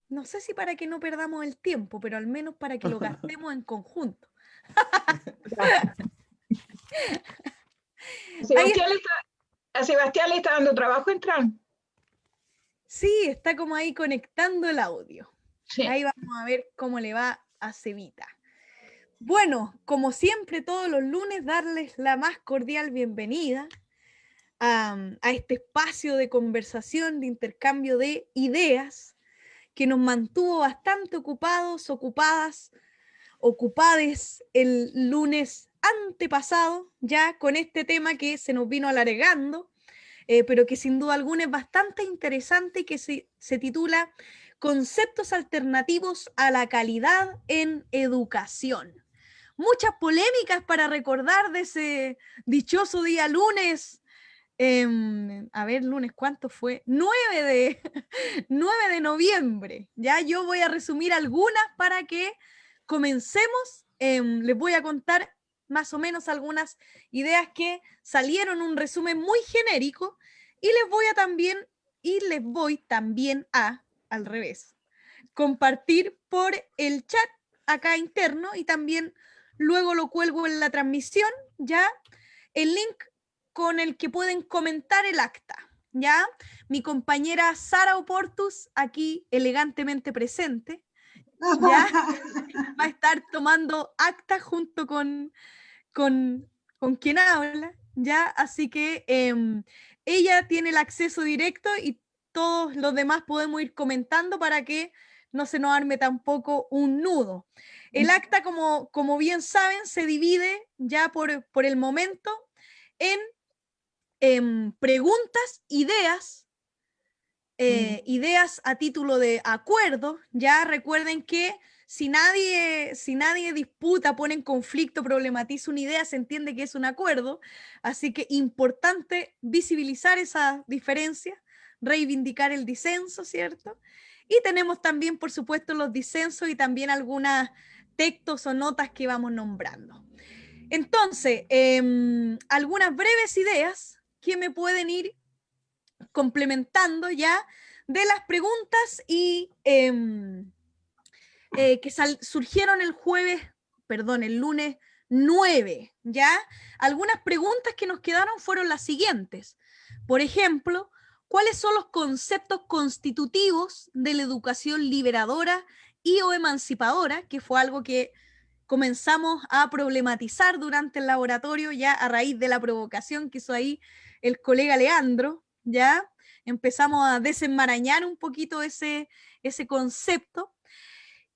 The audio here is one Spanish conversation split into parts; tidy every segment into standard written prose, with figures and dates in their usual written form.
no sé si para que no perdamos el tiempo, pero al menos para que lo gastemos en conjunto. Ya. Ahí A Sebastián le está dando trabajo entrar. sí, está como ahí conectando el audio. Sí. Ahí vamos a ver cómo le va a Cevita. Bueno, como siempre, todos los lunes, darles la más cordial bienvenida a este espacio de conversación, de intercambio de ideas, que nos mantuvo bastante ocupados, ocupadas, ocupades el lunes antepasado, ya con este tema que se nos vino alargando, pero que sin duda alguna es bastante interesante y que se titula Conceptos alternativos a la calidad en educación. Muchas polémicas para recordar de ese dichoso día lunes. A ver, lunes, ¿cuánto fue? 9 de noviembre. Ya yo voy a resumir algunas para que comencemos. Les voy a contar más o menos algunas ideas que salieron, un resumen muy genérico, y les voy también al revés, compartir por el chat acá interno y también luego lo cuelgo en la transmisión, ya el link con el que pueden comentar el acta, ya mi compañera Sara Oportus aquí elegantemente presente, ya va a estar tomando acta junto con, con quien habla, ya, así que ella tiene el acceso directo y todos los demás podemos ir comentando para que no se nos arme tampoco un nudo. El acta, como bien saben, se divide ya por el momento en preguntas, ideas a título de acuerdo. Ya recuerden que si nadie disputa, pone en conflicto, problematiza una idea, se entiende que es un acuerdo. Así que importante visibilizar esa diferencia, reivindicar el disenso, ¿cierto? Y tenemos también, por supuesto, los disensos y también algunas textos o notas que vamos nombrando. Entonces, algunas breves ideas que me pueden ir complementando ya de las preguntas y que surgieron el lunes 9, ¿ya? Algunas preguntas que nos quedaron fueron las siguientes. Por ejemplo, ¿cuáles son los conceptos constitutivos de la educación liberadora y o emancipadora? Que fue algo que comenzamos a problematizar durante el laboratorio ya a raíz de la provocación que hizo ahí el colega Leandro, ¿ya? Empezamos a desenmarañar un poquito ese concepto.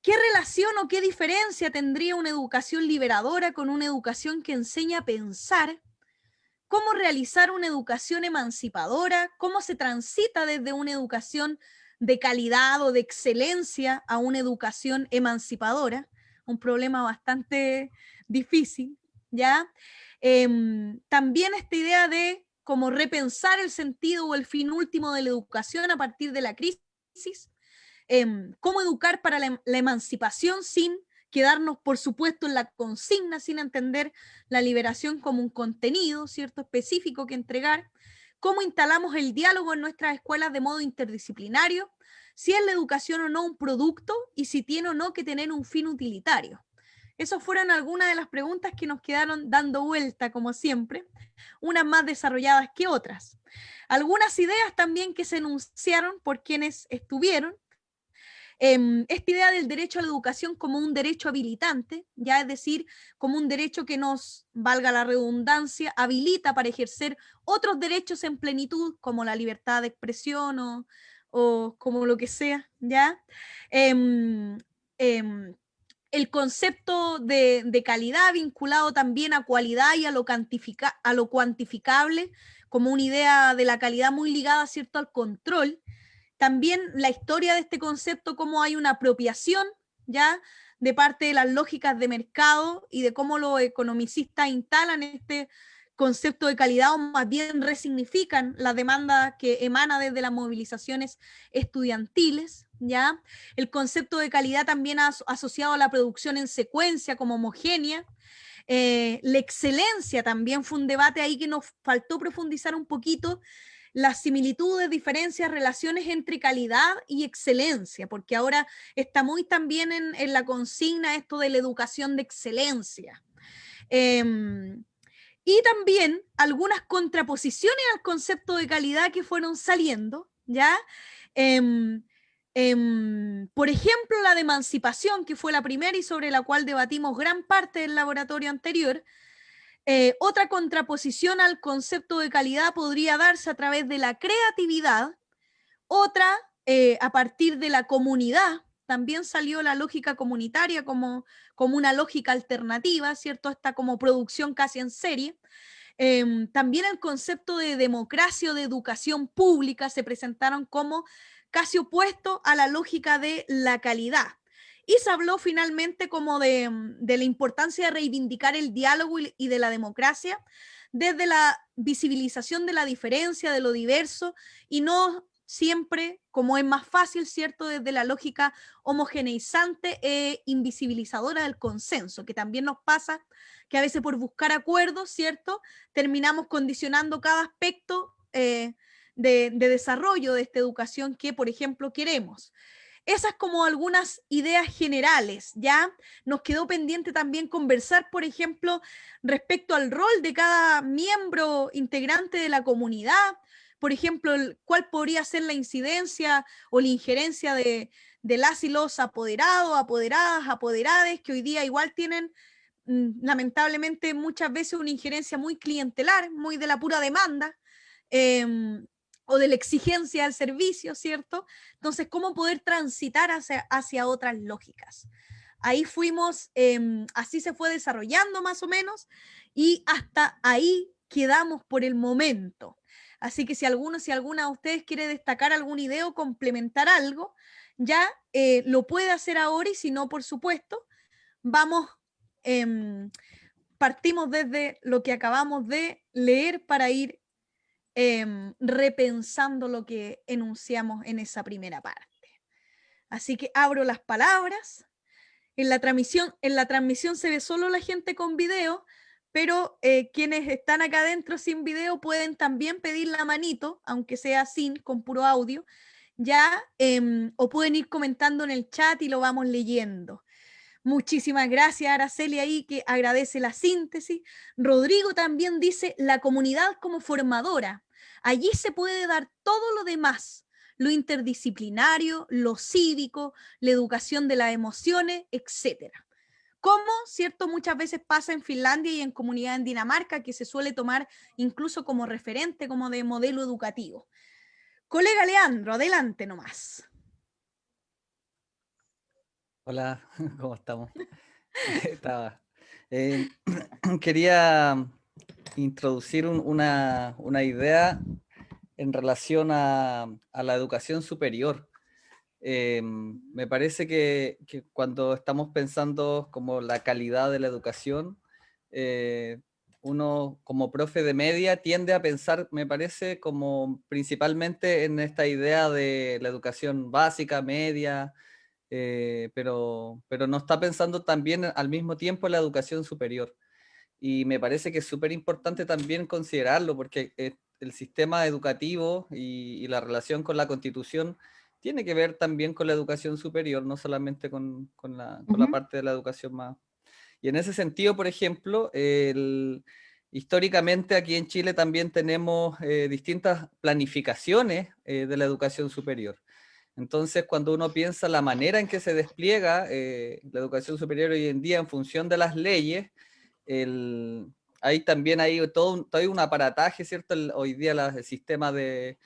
¿Qué relación o qué diferencia tendría una educación liberadora con una educación que enseña a pensar? ¿Cómo realizar una educación emancipadora? ¿Cómo se transita desde una educación de calidad o de excelencia a una educación emancipadora? Un problema bastante difícil, ¿ya? También esta idea de cómo repensar el sentido o el fin último de la educación a partir de la crisis, cómo educar para la emancipación sin quedarnos, por supuesto, en la consigna, sin entender la liberación como un contenido, ¿cierto?, específico que entregar, cómo instalamos el diálogo en nuestras escuelas de modo interdisciplinario, si es la educación o no un producto y si tiene o no que tener un fin utilitario. Esas fueron algunas de las preguntas que nos quedaron dando vuelta, como siempre, unas más desarrolladas que otras. Algunas ideas también que se enunciaron por quienes estuvieron, esta idea del derecho a la educación como un derecho habilitante, ya es decir, como un derecho que nos, valga la redundancia, habilita para ejercer otros derechos en plenitud, como la libertad de expresión o como lo que sea, ¿ya? Em, em, el concepto de calidad vinculado también a cualidad y a lo cuantificable, como una idea de la calidad muy ligada, ¿cierto?, al control. También la historia de este concepto, cómo hay una apropiación ya de parte de las lógicas de mercado y de cómo los economicistas instalan este concepto de calidad o más bien resignifican la demanda que emana desde las movilizaciones estudiantiles, ¿ya? El concepto de calidad también asociado a la producción en secuencia como homogénea. La excelencia también fue un debate ahí que nos faltó profundizar un poquito, las similitudes, diferencias, relaciones entre calidad y excelencia, porque ahora está muy también en la consigna esto de la educación de excelencia. Y también algunas contraposiciones al concepto de calidad que fueron saliendo, ¿ya? Por ejemplo, la de emancipación, que fue la primera y sobre la cual debatimos gran parte del laboratorio anterior. Otra contraposición al concepto de calidad podría darse a través de la creatividad, otra a partir de la comunidad. También salió la lógica comunitaria como una lógica alternativa, ¿cierto? Esta como producción casi en serie. También el concepto de democracia o de educación pública se presentaron como casi opuesto a la lógica de la calidad. Y se habló finalmente como de la importancia de reivindicar el diálogo y de la democracia desde la visibilización de la diferencia, de lo diverso, y no siempre, como es más fácil, ¿cierto?, desde la lógica homogeneizante e invisibilizadora del consenso, que también nos pasa que a veces por buscar acuerdos, ¿cierto?, terminamos condicionando cada aspecto de desarrollo de esta educación que, por ejemplo, queremos. Esas como algunas ideas generales, ¿ya? Nos quedó pendiente también conversar, por ejemplo, respecto al rol de cada miembro integrante de la comunidad, por ejemplo, cuál podría ser la incidencia o la injerencia de las y los apoderados, apoderadas, apoderades, que hoy día igual tienen lamentablemente muchas veces una injerencia muy clientelar, muy de la pura demanda, eh, o de la exigencia del servicio, ¿cierto? Entonces, ¿cómo poder transitar hacia otras lógicas? Ahí fuimos, así se fue desarrollando más o menos, y hasta ahí quedamos por el momento. Así que si alguna de ustedes quiere destacar alguna idea o complementar algo, ya lo puede hacer ahora, y si no, por supuesto, vamos, partimos desde lo que acabamos de leer para ir repensando lo que enunciamos en esa primera parte. Así que abro las palabras. En la transmisión se ve solo la gente con video, pero quienes están acá adentro sin video pueden también pedir la manito, aunque sea sin, con puro audio, ya, o pueden ir comentando en el chat y lo vamos leyendo. Muchísimas gracias, Araceli, ahí que agradece la síntesis. Rodrigo también dice la comunidad como formadora. Allí se puede dar todo lo demás, lo interdisciplinario, lo cívico, la educación de las emociones, etcétera. Como, cierto, muchas veces pasa en Finlandia y en comunidad en Dinamarca, que se suele tomar incluso como referente, como de modelo educativo. Colega Leandro, adelante nomás. Hola, ¿cómo estamos? Estaba, eh, quería introducir una idea en relación a la educación superior. Me parece que cuando estamos pensando como la calidad de la educación, uno como profe de media tiende a pensar, me parece, como principalmente en esta idea de la educación básica, media, pero no está pensando también al mismo tiempo en la educación superior. Y me parece que es súper importante también considerarlo, porque el sistema educativo y la relación con la Constitución tiene que ver también con la educación superior, no solamente con la parte de la educación más. Y en ese sentido, por ejemplo, históricamente aquí en Chile también tenemos distintas planificaciones de la educación superior. Entonces, cuando uno piensa la manera en que se despliega la educación superior hoy en día en función de las leyes, ahí también hay todo un aparataje, ¿cierto? Hoy día el sistema de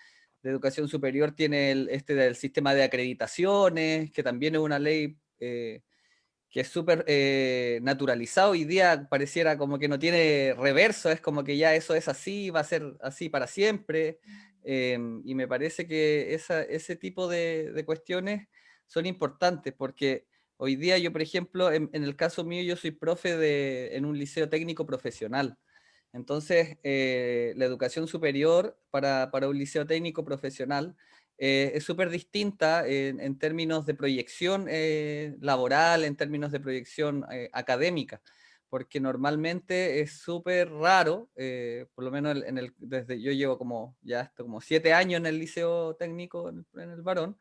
educación superior tiene este del sistema de acreditaciones, que también es una ley que es súper naturalizado. Hoy día pareciera como que no tiene reverso, es como que ya eso es así, va a ser así para siempre. Y me parece que ese tipo de cuestiones son importantes porque hoy día yo, por ejemplo, en el caso mío, yo soy profe en un liceo técnico profesional. Entonces, la educación superior para un liceo técnico profesional es súper distinta en términos de proyección laboral, en términos de proyección académica, porque normalmente es súper raro, por lo menos desde yo llevo como 7 años en el liceo técnico en el Barón,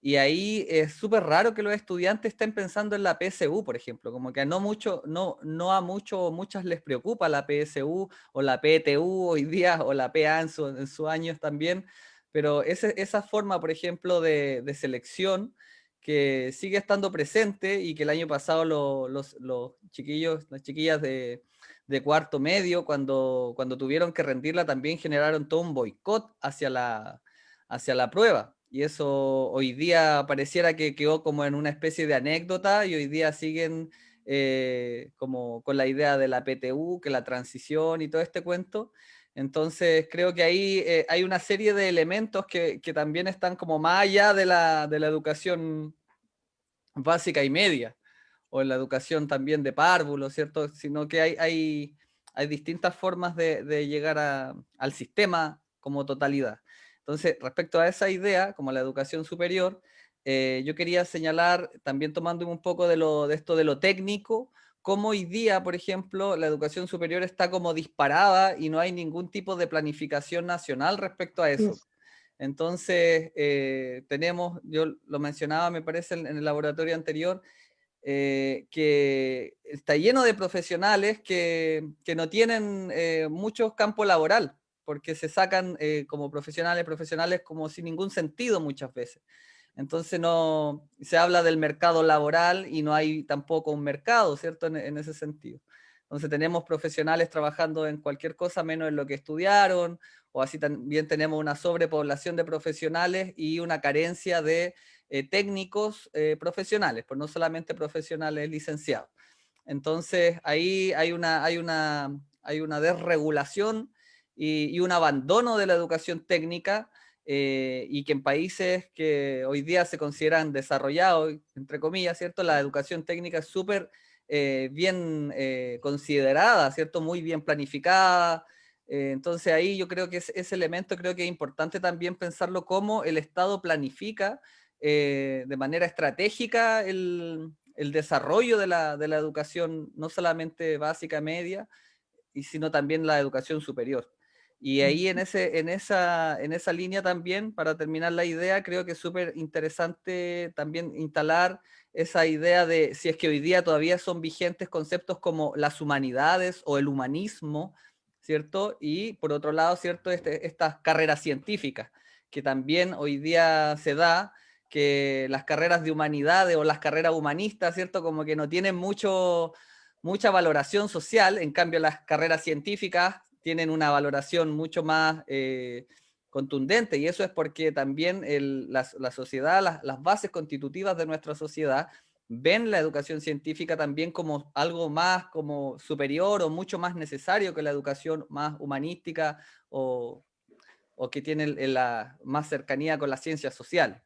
y ahí es súper raro que los estudiantes estén pensando en la PSU, por ejemplo, como que no a muchas les preocupa la PSU o la PTU hoy día, o la PA en sus años también, pero esa forma, por ejemplo, de selección, que sigue estando presente y que el año pasado los chiquillos, las chiquillas de cuarto medio, cuando tuvieron que rendirla, también generaron todo un boicot hacia la prueba. Y eso hoy día pareciera que quedó como en una especie de anécdota, y hoy día siguen como con la idea de la PTU, que la transición y todo este cuento. Entonces creo que ahí hay una serie de elementos que también están como más allá de la educación básica y media, o en la educación también de párvulo, ¿cierto? Sino que hay distintas formas de llegar al sistema como totalidad. Entonces, respecto a esa idea, como la educación superior, yo quería señalar, también tomando un poco de esto de lo técnico, cómo hoy día, por ejemplo, la educación superior está como disparada y no hay ningún tipo de planificación nacional respecto a eso. Entonces, yo lo mencionaba, me parece, en el laboratorio anterior, que está lleno de profesionales que no tienen mucho campo laboral, porque se sacan como profesionales como sin ningún sentido muchas veces. Entonces no se habla del mercado laboral y no hay tampoco un mercado, ¿cierto? En ese sentido. Entonces tenemos profesionales trabajando en cualquier cosa menos en lo que estudiaron, o así también tenemos una sobrepoblación de profesionales y una carencia de técnicos profesionales, pues no solamente profesionales licenciados. Entonces ahí hay una desregulación y un abandono de la educación técnica, y que en países que hoy día se consideran desarrollados, entre comillas, ¿cierto? La educación técnica es súper bien considerada, ¿cierto? Muy bien planificada. Entonces ahí yo creo que ese elemento creo que es importante también pensarlo, cómo el Estado planifica de manera estratégica el desarrollo de la educación, no solamente básica, media, sino también la educación superior. Y ahí en esa línea también, para terminar la idea, creo que es súper interesante también instalar esa idea de si es que hoy día todavía son vigentes conceptos como las humanidades o el humanismo, ¿cierto? Y por otro lado, ¿cierto? Estas carreras científicas, que también hoy día se da, que las carreras de humanidades o las carreras humanistas, ¿cierto? Como que no tienen mucha valoración social, en cambio las carreras científicas tienen una valoración mucho más contundente, y eso es porque también la sociedad, las bases constitutivas de nuestra sociedad ven la educación científica también como algo más como superior o mucho más necesario que la educación más humanística o que tiene la más cercanía con las ciencias sociales.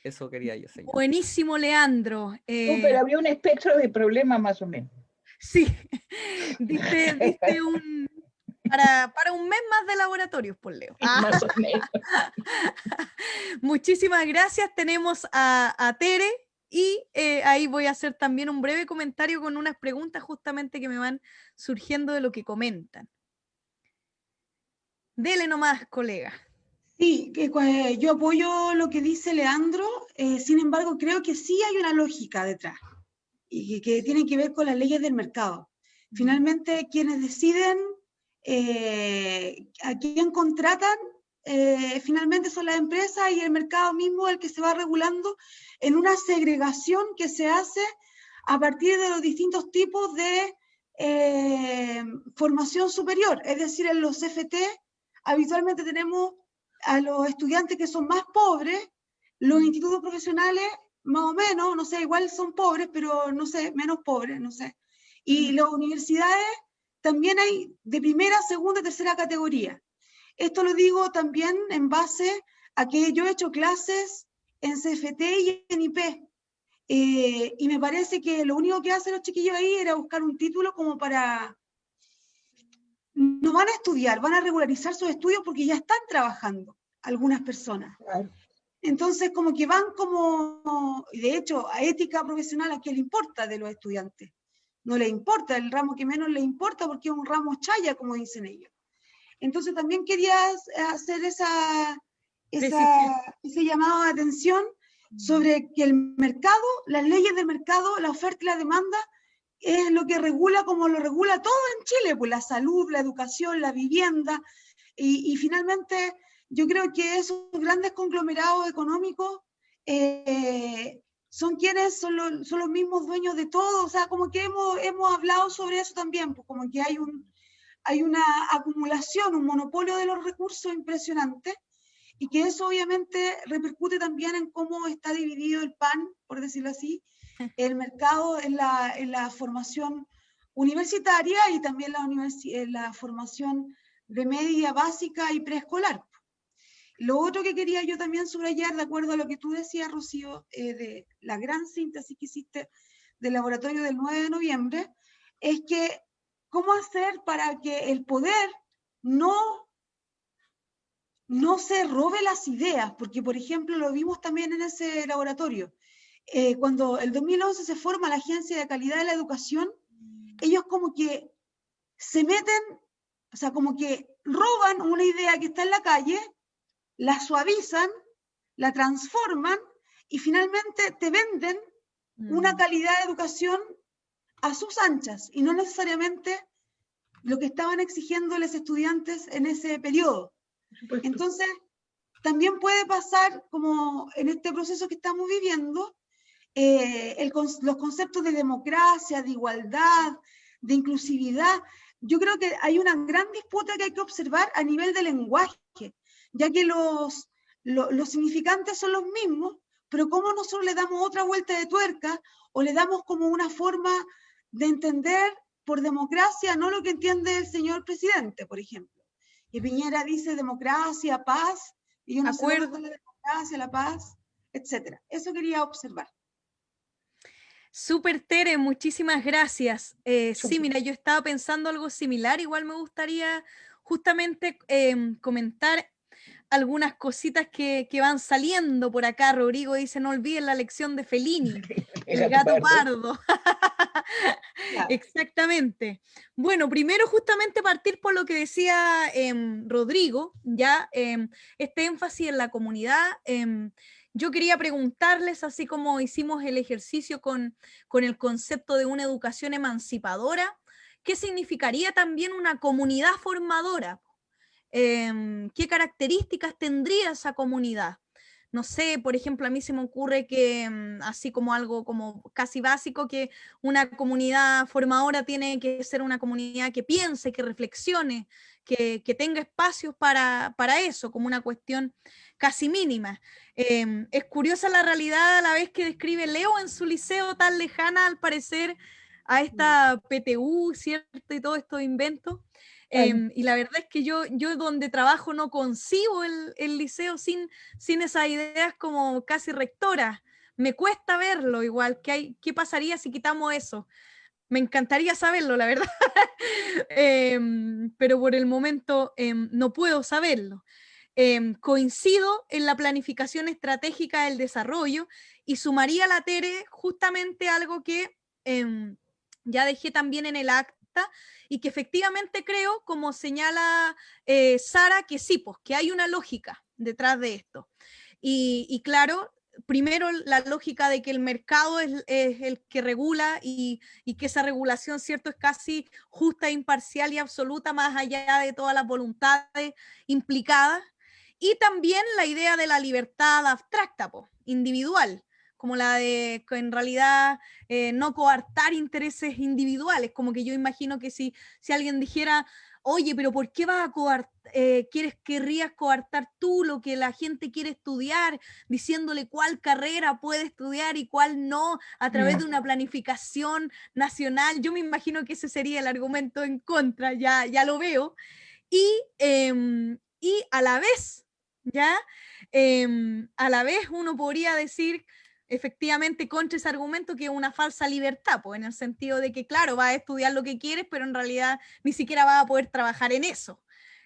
Eso quería yo señalar. Buenísimo, Leandro. Pero había un espectro de problemas más o menos. Sí, diste para un mes más de laboratorios, por Leo. Más o menos. Muchísimas gracias. Tenemos a Tere, y ahí voy a hacer también un breve comentario con unas preguntas justamente que me van surgiendo de lo que comentan. Dele nomás, colega. Sí, yo apoyo lo que dice Leandro, sin embargo creo que sí hay una lógica detrás y que tiene que ver con las leyes del mercado. Finalmente, quienes deciden a quién contratan, finalmente son las empresas, y el mercado mismo el que se va regulando en una segregación que se hace a partir de los distintos tipos de formación superior. Es decir, en los CFT habitualmente tenemos a los estudiantes que son más pobres, los institutos profesionales más o menos, no sé, igual son pobres, pero no sé, menos pobres, no sé. Y las universidades también hay de primera, segunda, tercera categoría. Esto lo digo también en base a que yo he hecho clases en CFT y en IP. Y me parece que lo único que hacen los chiquillos ahí era buscar un título como para... No van a estudiar, van a regularizar sus estudios porque ya están trabajando algunas personas. Claro. Entonces, como que van como, de hecho, a ética profesional, ¿a qué le importa de los estudiantes? no le importa, el ramo que menos le importa porque es un ramo chaya, como dicen ellos. Entonces también quería hacer ese llamado de atención sobre que el mercado, las leyes del mercado, la oferta y la demanda, es lo que regula como lo regula todo en Chile, pues la salud, la educación, la vivienda, y finalmente yo creo que esos grandes conglomerados económicos son quienes son los mismos dueños de todo, o sea, como que hemos hablado sobre eso también, pues como que hay una acumulación, un monopolio de los recursos impresionante, y que eso obviamente repercute también en cómo está dividido el pan, por decirlo así, el mercado en la formación universitaria y también la formación de media básica y preescolar. Lo otro que quería yo también subrayar, de acuerdo a lo que tú decías, Rocío, de la gran síntesis que hiciste del laboratorio del 9 de noviembre, es que cómo hacer para que el poder no se robe las ideas, porque por ejemplo lo vimos también en ese laboratorio. Cuando el 2011 se forma la Agencia de Calidad de la Educación, ellos como que se meten, o sea, como que roban una idea que está en la calle, la suavizan, la transforman y finalmente te venden una calidad de educación a sus anchas y no necesariamente lo que estaban exigiendo los estudiantes en ese periodo. Entonces, también puede pasar, como en este proceso que estamos viviendo, los conceptos de democracia, de igualdad, de inclusividad. Yo creo que hay una gran disputa que hay que observar a nivel de lenguaje, ya que los significantes son los mismos, pero cómo nosotros le damos otra vuelta de tuerca o le damos como una forma de entender por democracia no lo que entiende el señor presidente, por ejemplo. Y Piñera dice democracia, paz, y yo no sé dónde está la democracia, la paz, etc. Eso quería observar. Súper, Tere, muchísimas gracias. Sí, mira, yo estaba pensando algo similar, igual me gustaría justamente comentar algunas cositas que van saliendo por acá. Rodrigo dice, no olviden la lección de Fellini, el gato pardo. Exactamente. Bueno, primero justamente partir por lo que decía Rodrigo, ya este énfasis en la comunidad. Yo quería preguntarles, así como hicimos el ejercicio con el concepto de una educación emancipadora, ¿qué significaría también una comunidad formadora? ¿Qué características tendría esa comunidad? No sé, por ejemplo, a mí se me ocurre que, así como algo como casi básico, que una comunidad formadora tiene que ser una comunidad que piense, que reflexione, que tenga espacios para eso, como una cuestión casi mínima. Es curiosa la realidad a la vez que describe Leo en su liceo tan lejana, al parecer, a esta PTU, ¿cierto? Y todos estos inventos. Y la verdad es que yo donde trabajo no concibo el liceo sin esas ideas como casi rectoras. Me cuesta verlo igual. ¿Qué pasaría si quitamos eso? Me encantaría saberlo, la verdad. Pero por el momento no puedo saberlo. Coincido en la planificación estratégica del desarrollo y sumaría a la Tere justamente algo que ya dejé también en el acta y que efectivamente creo, como señala Sara, que sí, pues que hay una lógica detrás de esto. Y claro, primero la lógica de que el mercado es el que regula y que esa regulación, ¿cierto?, es casi justa, imparcial y absoluta, más allá de todas las voluntades implicadas. Y también la idea de la libertad abstracta, individual, como la de que en realidad no coartar intereses individuales, como que yo imagino que si alguien dijera, oye, pero ¿por qué vas a querrías coartar tú lo que la gente quiere estudiar, diciéndole cuál carrera puede estudiar y cuál no, a través de una planificación nacional? Yo me imagino que ese sería el argumento en contra, ya lo veo. Y a la vez, ¿ya? A la vez uno podría decir efectivamente contra ese argumento que es una falsa libertad, pues en el sentido de que, claro, vas a estudiar lo que quieres, pero en realidad ni siquiera vas a poder trabajar en eso.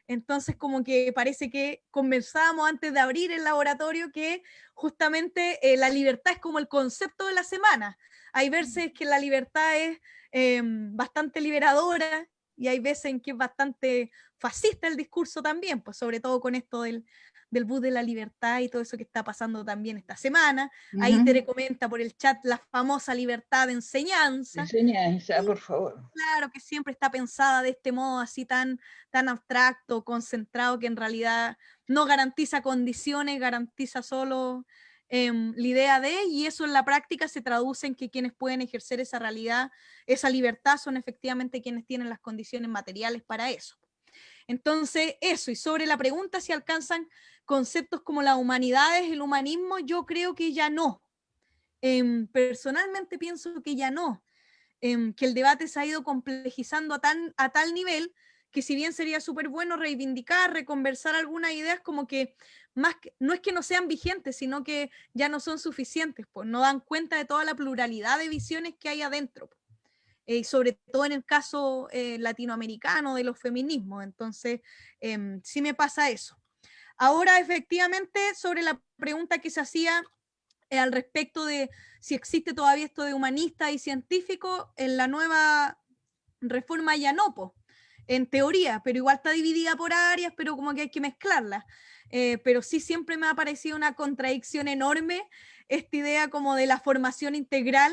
Entonces, como que parece que conversábamos antes de abrir el laboratorio que justamente la libertad es como el concepto de la semana. Hay veces que la libertad es bastante liberadora y hay veces en que es bastante fascista el discurso también, pues sobre todo con esto del bus de la libertad y todo eso que está pasando también esta semana. Ahí Tere comenta por el chat la famosa libertad de enseñanza. Enseñanza, por favor. Claro, que siempre está pensada de este modo así tan abstracto, concentrado, que en realidad no garantiza condiciones, garantiza solo la idea de, y eso en la práctica se traduce en que quienes pueden ejercer esa realidad, esa libertad, son efectivamente quienes tienen las condiciones materiales para eso. Entonces, eso, y sobre la pregunta si alcanzan conceptos como las humanidades, el humanismo, yo creo que ya no. Personalmente pienso que ya no. Que el debate se ha ido complejizando a tal nivel que si bien sería súper bueno reivindicar, reconversar algunas ideas, como que no es que no sean vigentes, sino que ya no son suficientes, pues no dan cuenta de toda la pluralidad de visiones que hay adentro, sobre todo en el caso latinoamericano de los feminismos. Entonces, sí me pasa eso. Ahora, efectivamente, sobre la pregunta que se hacía al respecto de si existe todavía esto de humanista y científico, en la nueva reforma ya no, po, en teoría, pero igual está dividida por áreas, pero como que hay que mezclarlas. Pero sí siempre me ha parecido una contradicción enorme esta idea como de la formación integral,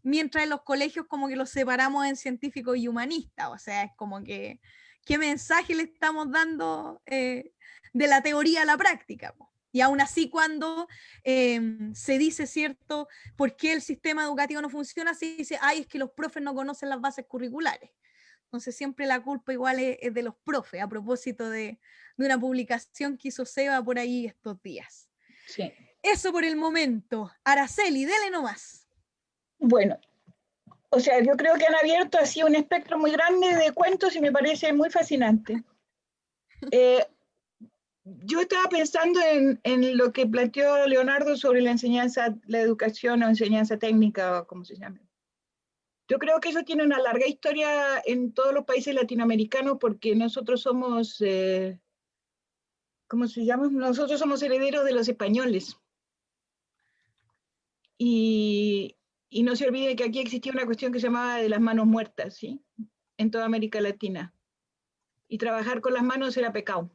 mientras en los colegios como que los separamos en científico y humanista. O sea, es como que, ¿qué mensaje le estamos dando de la teoría a la práctica, po? Y aún así, cuando se dice, ¿cierto?, ¿por qué el sistema educativo no funciona? Se dice, ay, es que los profes no conocen las bases curriculares. Entonces siempre la culpa igual es de los profes, a propósito de una publicación que hizo Seba por ahí estos días. Sí. Eso por el momento. Araceli, dele nomás. Bueno, o sea, yo creo que han abierto así un espectro muy grande de cuentos y me parece muy fascinante. Yo estaba pensando en lo que planteó Leonardo sobre la enseñanza, la educación o enseñanza técnica, o como se llame. Yo creo que eso tiene una larga historia en todos los países latinoamericanos porque nosotros somos, ¿cómo se llama? Nosotros somos herederos de los españoles. Y no se olvide que aquí existía una cuestión que se llamaba de las manos muertas, ¿sí? En toda América Latina. Y trabajar con las manos era pecado,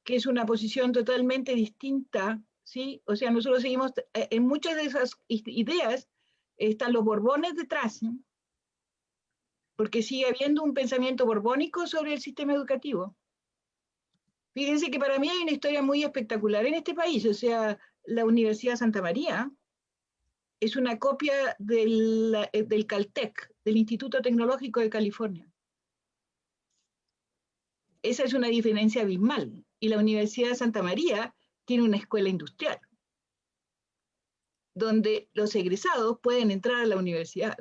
que es una posición totalmente distinta, ¿sí? O sea, nosotros seguimos, en muchas de esas ideas están los borbones detrás, ¿sí? Porque sigue habiendo un pensamiento borbónico sobre el sistema educativo. Fíjense que para mí hay una historia muy espectacular en este país, o sea, la Universidad Santa María es una copia del Caltech, del Instituto Tecnológico de California. Esa es una diferencia abismal. Y la Universidad de Santa María tiene una escuela industrial, donde los egresados pueden entrar a la universidad.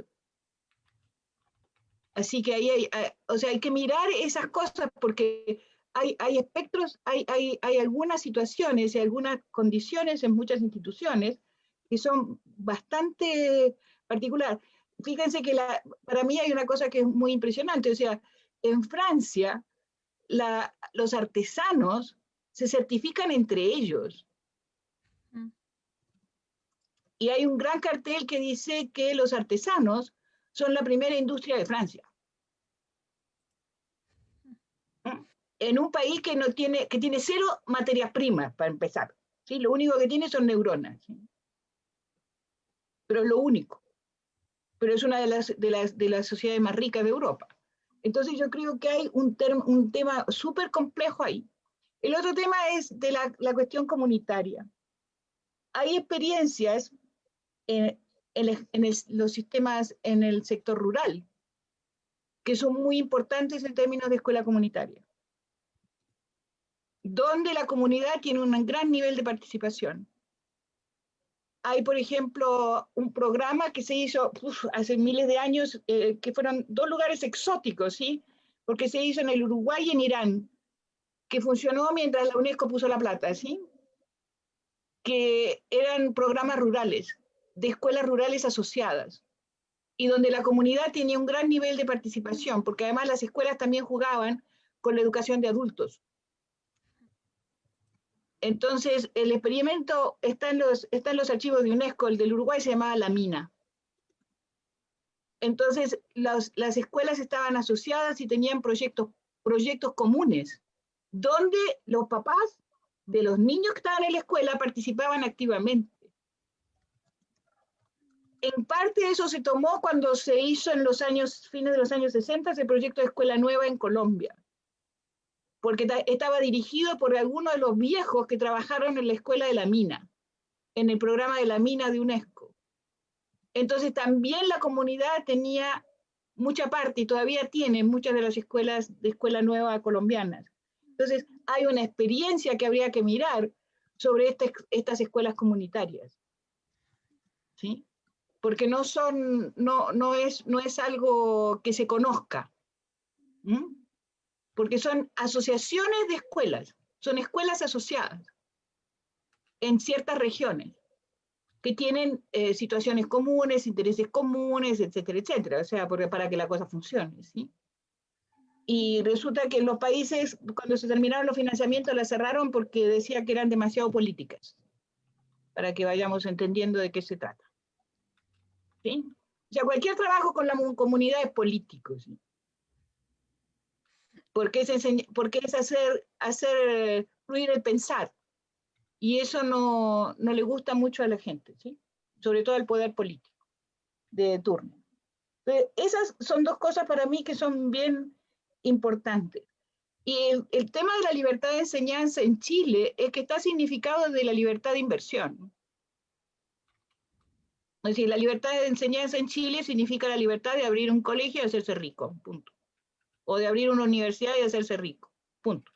Así que ahí hay que mirar esas cosas porque hay espectros, hay algunas situaciones y algunas condiciones en muchas instituciones que son bastante particulares. Fíjense que para mí hay una cosa que es muy impresionante, o sea, en Francia los artesanos se certifican entre ellos. Y hay un gran cartel que dice que los artesanos son la primera industria de Francia. En un país que tiene cero materias primas, para empezar, ¿sí? Lo único que tiene son neuronas, ¿sí? Pero es lo único. Pero es una de las sociedades más ricas de Europa. Entonces yo creo que hay un tema súper complejo ahí. El otro tema es de la cuestión comunitaria. Hay experiencias en los sistemas en el sector rural que son muy importantes en términos de escuela comunitaria, donde la comunidad tiene un gran nivel de participación. Hay, por ejemplo, un programa que se hizo hace miles de años, que fueron 2 lugares exóticos, ¿sí? Porque se hizo en el Uruguay y en Irán, que funcionó mientras la UNESCO puso la plata, ¿sí? Que eran programas rurales, de escuelas rurales asociadas, y donde la comunidad tenía un gran nivel de participación, porque además las escuelas también jugaban con la educación de adultos. Entonces, el experimento está en los archivos de UNESCO, el del Uruguay se llamaba La Mina. Entonces, las escuelas estaban asociadas y tenían proyectos comunes, donde los papás de los niños que estaban en la escuela participaban activamente. En parte eso se tomó cuando se hizo en los fines de los años 60, ese proyecto de Escuela Nueva en Colombia, porque estaba dirigido por algunos de los viejos que trabajaron en la Escuela de la Mina, en el programa de la Mina de UNESCO. Entonces también la comunidad tenía mucha parte, y todavía tiene muchas de las escuelas de Escuela Nueva colombianas. Entonces hay una experiencia que habría que mirar sobre estas escuelas comunitarias, ¿sí? Porque no es algo que se conozca, porque son asociaciones de escuelas, son escuelas asociadas en ciertas regiones que tienen situaciones comunes, intereses comunes, etcétera, etcétera, o sea, para que la cosa funcione, ¿sí? Y resulta que en los países, cuando se terminaron los financiamientos, las cerraron porque decía que eran demasiado políticas, para que vayamos entendiendo de qué se trata. ¿Sí? O sea, cualquier trabajo con la comunidad es político, ¿sí? Porque es hacer fluir el pensar. Y eso no le gusta mucho a la gente, ¿sí? Sobre todo al poder político de turno. Entonces, esas son dos cosas para mí que son bien importantes. Y el tema de la libertad de enseñanza en Chile es que está significado de la libertad de inversión. Es decir, la libertad de enseñanza en Chile significa la libertad de abrir un colegio y hacerse rico, punto. O de abrir una universidad y hacerse rico, punto.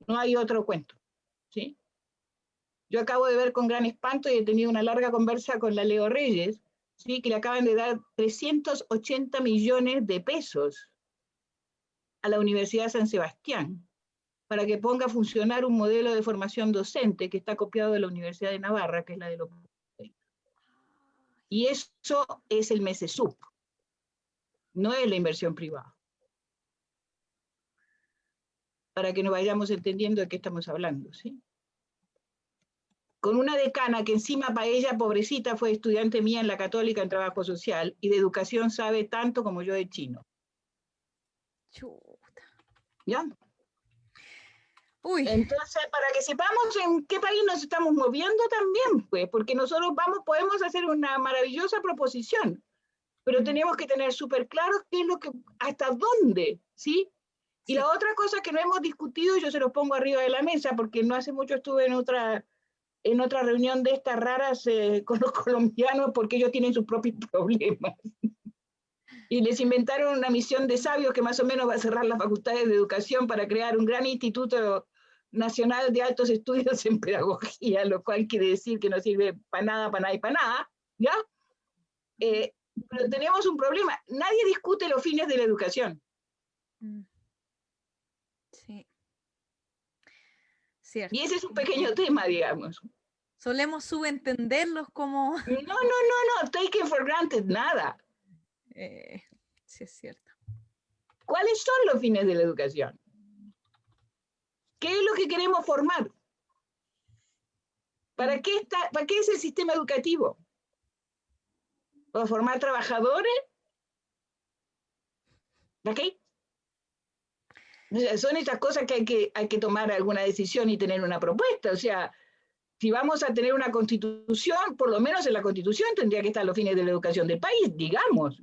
No hay otro cuento, ¿sí? Yo acabo de ver con gran espanto y he tenido una larga conversa con la Leo Reyes, ¿sí? Que le acaban de dar 380 millones de pesos a la Universidad de San Sebastián para que ponga a funcionar un modelo de formación docente que está copiado de la Universidad de Navarra, que es la de los... Y eso es el MESESUP, no es la inversión privada. Para que nos vayamos entendiendo de qué estamos hablando, ¿sí? Con una decana que encima para ella, pobrecita, fue estudiante mía en la Católica en trabajo social y de educación sabe tanto como yo de chino. Chuta. ¿Ya? Uy. Entonces, para que sepamos en qué país nos estamos moviendo también, pues, porque nosotros podemos hacer una maravillosa proposición, pero tenemos que tener súper claro qué es lo que, hasta dónde, ¿sí? Y la otra cosa que no hemos discutido, yo se los pongo arriba de la mesa, porque no hace mucho estuve en otra reunión de estas raras con los colombianos, porque ellos tienen sus propios problemas. Y les inventaron una misión de sabios que más o menos va a cerrar las facultades de educación para crear un gran instituto nacional de altos estudios en pedagogía, lo cual quiere decir que no sirve para nada, para nada y para nada, ¿ya? Pero tenemos un problema. Nadie discute los fines de la educación. Sí. Cierto. Y ese es un pequeño tema, digamos. Solemos subentenderlos como... No, taken for granted, nada. Sí, es cierto. ¿Cuáles son los fines de la educación? ¿Qué es lo que queremos formar? ¿Para qué es el sistema educativo? ¿Para formar trabajadores? ¿Para qué? O sea, son estas cosas que hay que tomar alguna decisión y tener una propuesta. O sea, si vamos a tener una constitución, por lo menos en la constitución tendría que estar los fines de la educación del país, digamos.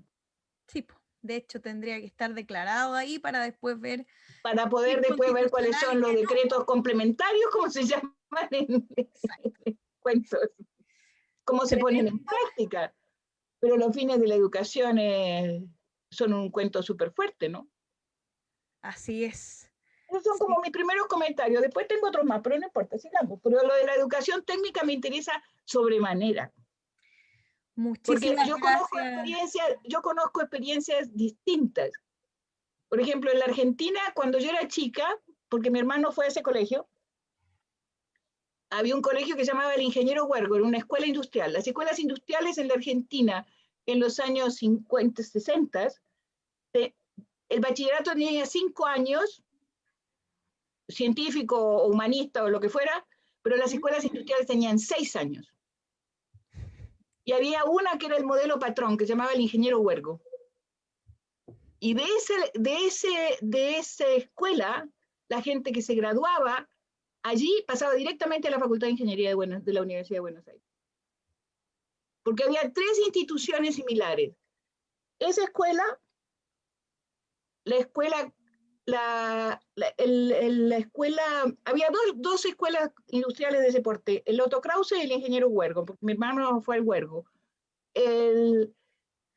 Sí, de hecho tendría que estar declarado ahí para después ver... Para poder después ver cuáles son los decretos complementarios, como se llaman en cuentos, cómo se ponen en práctica. Pero los fines de la educación son un cuento súper fuerte, ¿no? Así es. Esos son como mis primeros comentarios. Después tengo otros más, pero no importa, sigamos. Pero lo de la educación técnica me interesa sobremanera. Muchísimas Porque yo conozco experiencias distintas. Por ejemplo, en la Argentina, cuando yo era chica, porque mi hermano fue a ese colegio, había un colegio que se llamaba el Ingeniero Huergo, era una escuela industrial. Las escuelas industriales en la Argentina, en los años 50, 60, el bachillerato tenía 5 años, científico o humanista o lo que fuera, pero las escuelas industriales tenían 6 años. Y había una que era el modelo patrón, que se llamaba el ingeniero Huergo. Y de esa escuela, la gente que se graduaba allí pasaba directamente a la Facultad de Ingeniería de la Universidad de Buenos Aires. Porque había 3 instituciones similares. Esa escuela, había dos escuelas industriales de ese porte, el Otto Krause y el ingeniero Huergo, porque mi hermano fue al Huergo.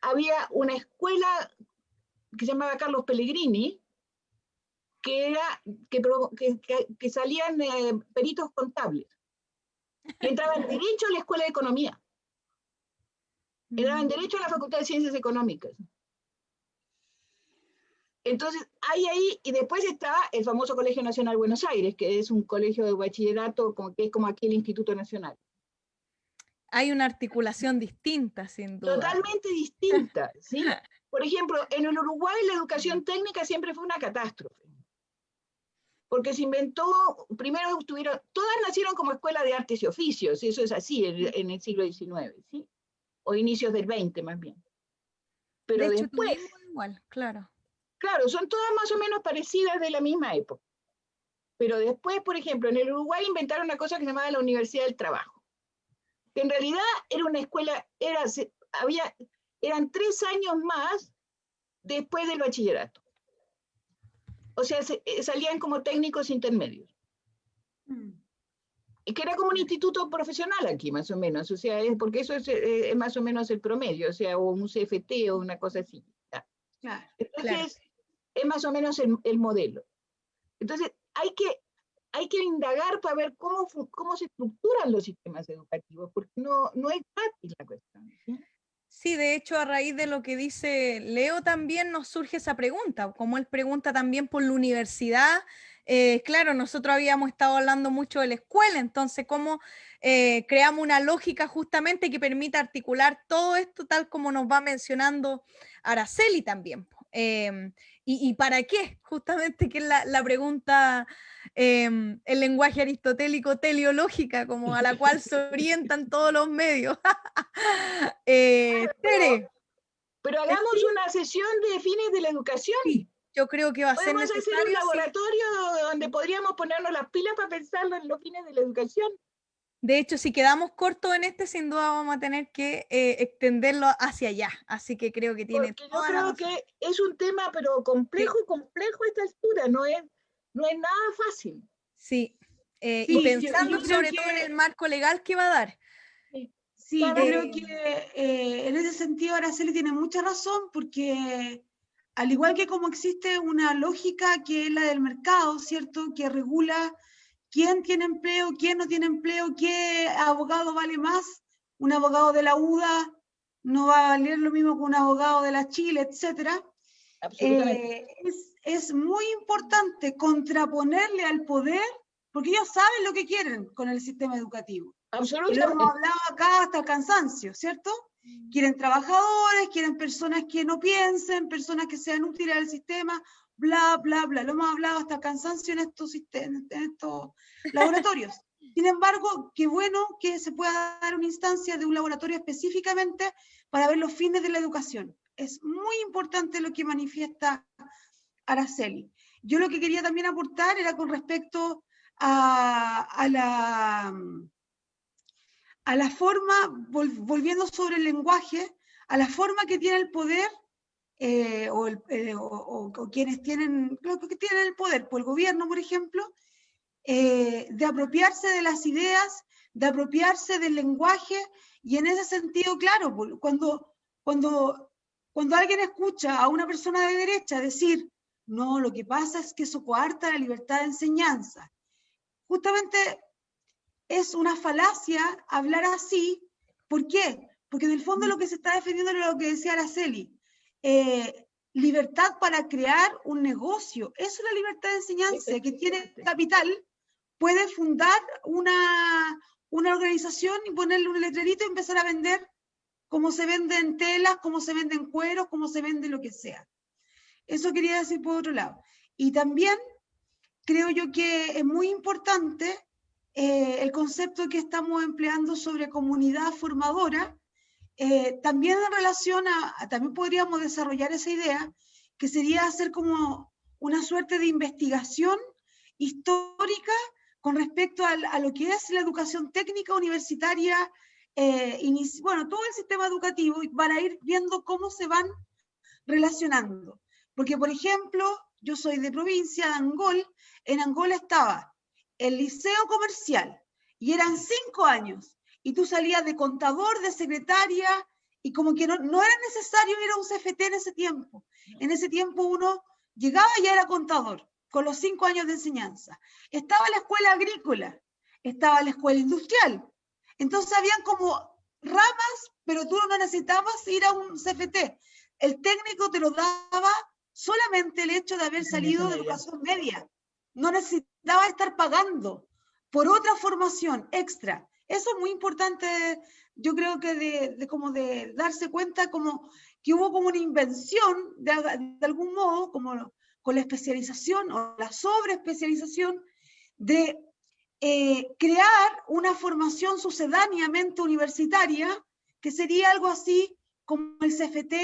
Había una escuela que se llamaba Carlos Pellegrini, que salían peritos contables, que entraban derecho a la Escuela de Economía, entraban derecho a la Facultad de Ciencias Económicas. Entonces, hay ahí, y después estaba el famoso Colegio Nacional Buenos Aires, que es un colegio de bachillerato, que es como aquí el Instituto Nacional. Hay una articulación distinta, sin duda. Totalmente distinta, ¿sí? Por ejemplo, en el Uruguay la educación técnica siempre fue una catástrofe. Porque se inventó, primero todas nacieron como escuela de artes y oficios, y eso es así en el siglo XIX, ¿sí? O inicios del XX más bien. Pero de hecho, después, igual, claro. Claro, son todas más o menos parecidas de la misma época. Pero después, por ejemplo, en el Uruguay inventaron una cosa que se llamaba la Universidad del Trabajo, que en realidad era una escuela, eran 3 años más después del bachillerato. O sea, salían como técnicos intermedios. Y que era como un instituto profesional aquí, más o menos. O sea, porque eso es más o menos el promedio, o sea, o un CFT o una cosa así. Claro, entonces, es más o menos el modelo. Entonces, hay que indagar para ver cómo se estructuran los sistemas educativos, porque no es fácil la cuestión, ¿sí? Sí, de hecho, a raíz de lo que dice Leo también nos surge esa pregunta, como él pregunta también por la universidad. Claro, nosotros habíamos estado hablando mucho de la escuela, entonces cómo creamos una lógica justamente que permita articular todo esto tal como nos va mencionando Araceli también. ¿Y para qué? Justamente que es la pregunta, el lenguaje aristotélico teleológica, como a la cual se orientan todos los medios. Tere. Pero hagamos una sesión de fines de la educación. Sí, yo creo que va a ser Podemos necesario. hacer un laboratorio donde podríamos ponernos las pilas para pensarlo en los fines de la educación. De hecho, si quedamos cortos en sin duda vamos a tener que extenderlo hacia allá. Así que creo que tiene Porque toda yo creo que es un tema, pero complejo a esta altura. No es nada fácil. Sí. Sí, y pensando yo creo sobre todo en el marco legal que va a dar. Sí, yo creo que en ese sentido Araceli tiene mucha razón, porque al igual que como existe una lógica que es la del mercado, ¿cierto? Que regula quién tiene empleo, quién no tiene empleo, qué abogado vale más. Un abogado de la UDA no va a valer lo mismo que un abogado de la Chile, etc. Es muy importante contraponerle al poder, porque ellos saben lo que quieren con el sistema educativo. Absolutamente. Y lo hemos hablado acá hasta el cansancio, ¿cierto? Quieren trabajadores, quieren personas que no piensen, personas que sean útiles al sistema, bla, bla, bla. Lo hemos hablado hasta el cansancio en estos laboratorios. Sin embargo, qué bueno que se pueda dar una instancia de un laboratorio específicamente para ver los fines de la educación. Es muy importante lo que manifiesta Araceli. Yo lo que quería también aportar era con respecto a la forma, volviendo sobre el lenguaje, a la forma que tiene el poder, o quienes tienen el poder, por el gobierno, por ejemplo, de apropiarse de las ideas, de apropiarse del lenguaje, y en ese sentido, claro, cuando alguien escucha a una persona de derecha decir, no, lo que pasa es que eso coarta la libertad de enseñanza, justamente es una falacia hablar así. ¿Por qué? Porque en el fondo lo que se está defendiendo es lo que decía Araceli, libertad para crear un negocio. Eso es la libertad de enseñanza, que tiene capital, puede fundar una organización y ponerle un letrerito y empezar a vender como se venden telas, como se venden cueros, como se vende lo que sea. Eso quería decir por otro lado. Y también creo yo que es muy importante el concepto que estamos empleando sobre comunidad formadora, también en relación también podríamos desarrollar esa idea, que sería hacer como una suerte de investigación histórica con respecto a lo que es la educación técnica universitaria, bueno, todo el sistema educativo, y para ir viendo cómo se van relacionando. Porque, por ejemplo, yo soy de provincia, de Angol, en Angol estaba el liceo comercial, y eran 5 años, y tú salías de contador, de secretaria, y como que no era necesario ir a un CFT en ese tiempo. En ese tiempo uno llegaba y ya era contador, con los 5 años de enseñanza. Estaba la escuela agrícola, estaba la escuela industrial. Entonces habían como ramas, pero tú no necesitabas ir a un CFT. El técnico te lo daba solamente el hecho de haber salido de educación media. No necesitaba estar pagando por otra formación extra. Eso es muy importante, yo creo que de darse cuenta como que hubo como una invención de algún modo, como con la especialización o la sobreespecialización, de crear una formación sucedáneamente universitaria, que sería algo así como el CFT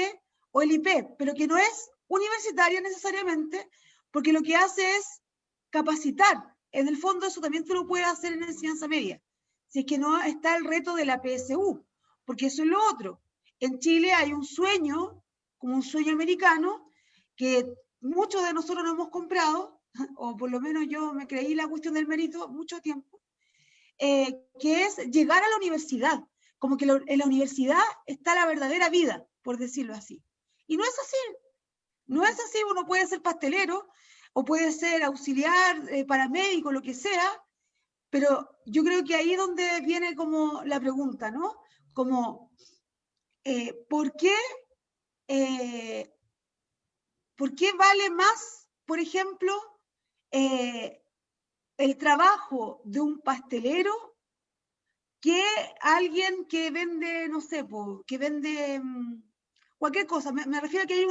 o el IP, pero que no es universitaria necesariamente, porque lo que hace es capacitar. En el fondo eso también tú lo puedes hacer en enseñanza media, si es que no está el reto de la PSU, porque eso es lo otro. En Chile hay un sueño, como un sueño americano, que muchos de nosotros no hemos comprado, o por lo menos yo me creí la cuestión del mérito mucho tiempo, que es llegar a la universidad, como que en la universidad está la verdadera vida, por decirlo así. Y no es así, no es así. Uno puede ser pastelero, o puede ser auxiliar, paramédico, lo que sea, pero yo creo que ahí es donde viene como la pregunta, ¿no? Como, ¿por qué vale más, por ejemplo, el trabajo de un pastelero que alguien que vende, no sé, que vende cualquier cosa? Me refiero a que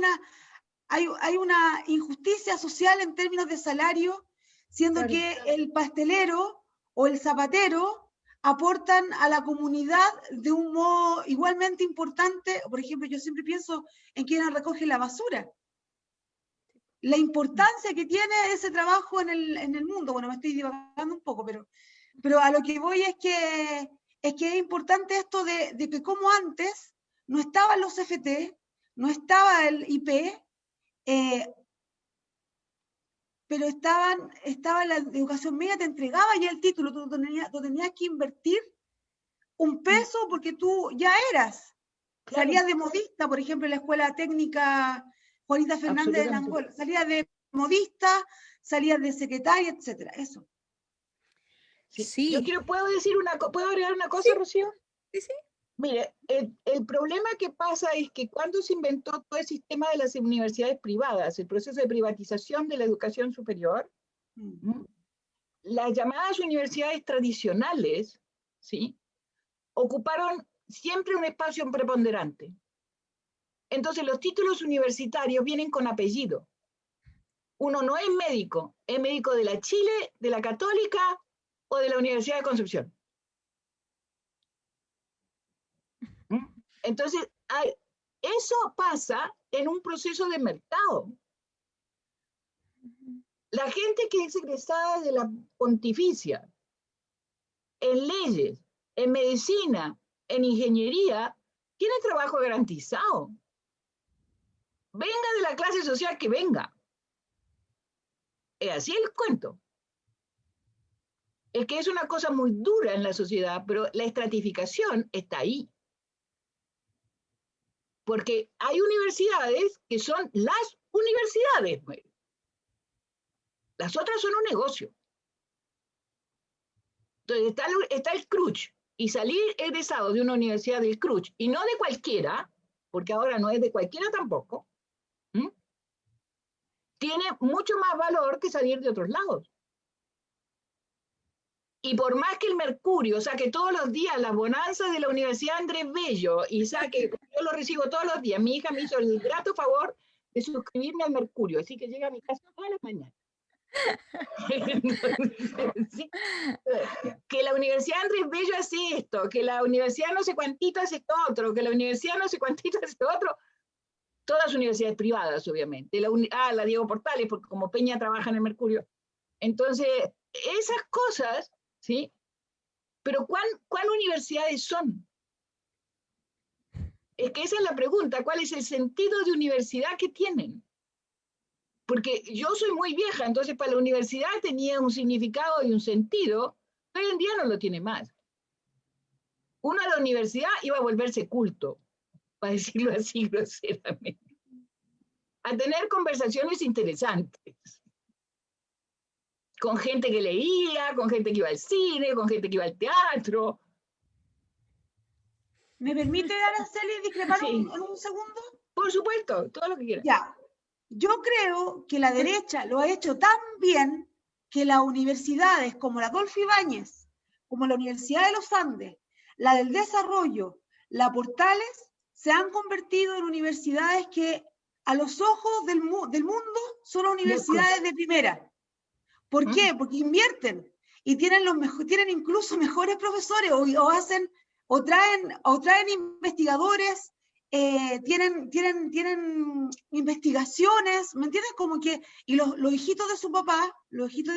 hay una injusticia social en términos de salario, siendo Claro. que el pastelero o el zapatero aportan a la comunidad de un modo igualmente importante. Por ejemplo, yo siempre pienso en quienes recogen la basura. La importancia que tiene ese trabajo en el mundo. Bueno, me estoy divagando un poco, pero a lo que voy es que es importante esto de que como antes no estaban los FT, no estaba el IP, pero estaba la educación media, te entregaba ya el título, tú tenías que invertir un peso porque tú ya eras. Claro. Salías de modista, por ejemplo, en la escuela técnica Juanita Fernández de Angol, salías de modista, salías de secretaria, etcétera. Eso. Sí. Yo ¿puedo agregar una cosa, Sí. Rocío? Sí, sí. Mire, el problema que pasa es que cuando se inventó todo el sistema de las universidades privadas, el proceso de privatización de la educación superior, las llamadas universidades tradicionales, ¿sí?, ocuparon siempre un espacio preponderante. Entonces los títulos universitarios vienen con apellido. Uno no es médico de la Chile, de la Católica o de la Universidad de Concepción. Entonces, eso pasa en un proceso de mercado. La gente que es egresada de la pontificia, en leyes, en medicina, en ingeniería, tiene trabajo garantizado. Venga de la clase social que venga. Es así el cuento. Es que es una cosa muy dura en la sociedad, pero la estratificación está ahí. Porque hay universidades que son las universidades. Las otras son un negocio. Entonces está el CRUCH, y salir egresado de una universidad del CRUCH, y no de cualquiera, porque ahora no es de cualquiera tampoco, tiene mucho más valor que salir de otros lados. Y por más que el Mercurio saque todos los días las bonanzas de la Universidad Andrés Bello, y saque, yo lo recibo todos los días, mi hija me hizo el grato favor de suscribirme al Mercurio, así que llega a mi casa todas las mañanas. Entonces, sí, que la Universidad Andrés Bello hace esto, que la Universidad no sé cuántito hace esto otro, que la Universidad no sé cuántito hace esto otro, todas universidades privadas, obviamente. La Diego Portales, porque como Peña trabaja en el Mercurio. Entonces, esas cosas, ¿sí? Pero ¿cuál universidades son? Es que esa es la pregunta, ¿cuál es el sentido de universidad que tienen? Porque yo soy muy vieja, entonces para la universidad tenía un significado y un sentido, hoy en día no lo tiene más. Uno a la universidad iba a volverse culto, para decirlo así groseramente, a tener conversaciones interesantes, con gente que leía, con gente que iba al cine, con gente que iba al teatro. ¿Me permite, Araceli, discrepar Sí. en un segundo? Por supuesto, todo lo que quieras. Ya, yo creo que la derecha lo ha hecho tan bien que las universidades como la Adolfo Ibáñez, como la Universidad de los Andes, la del Desarrollo, la Portales, se han convertido en universidades que a los ojos del mundo son universidades de primera. ¿Por qué? Porque invierten y tienen incluso mejores profesores o traen investigadores, tienen investigaciones, ¿me entiendes? Como que, y los hijitos de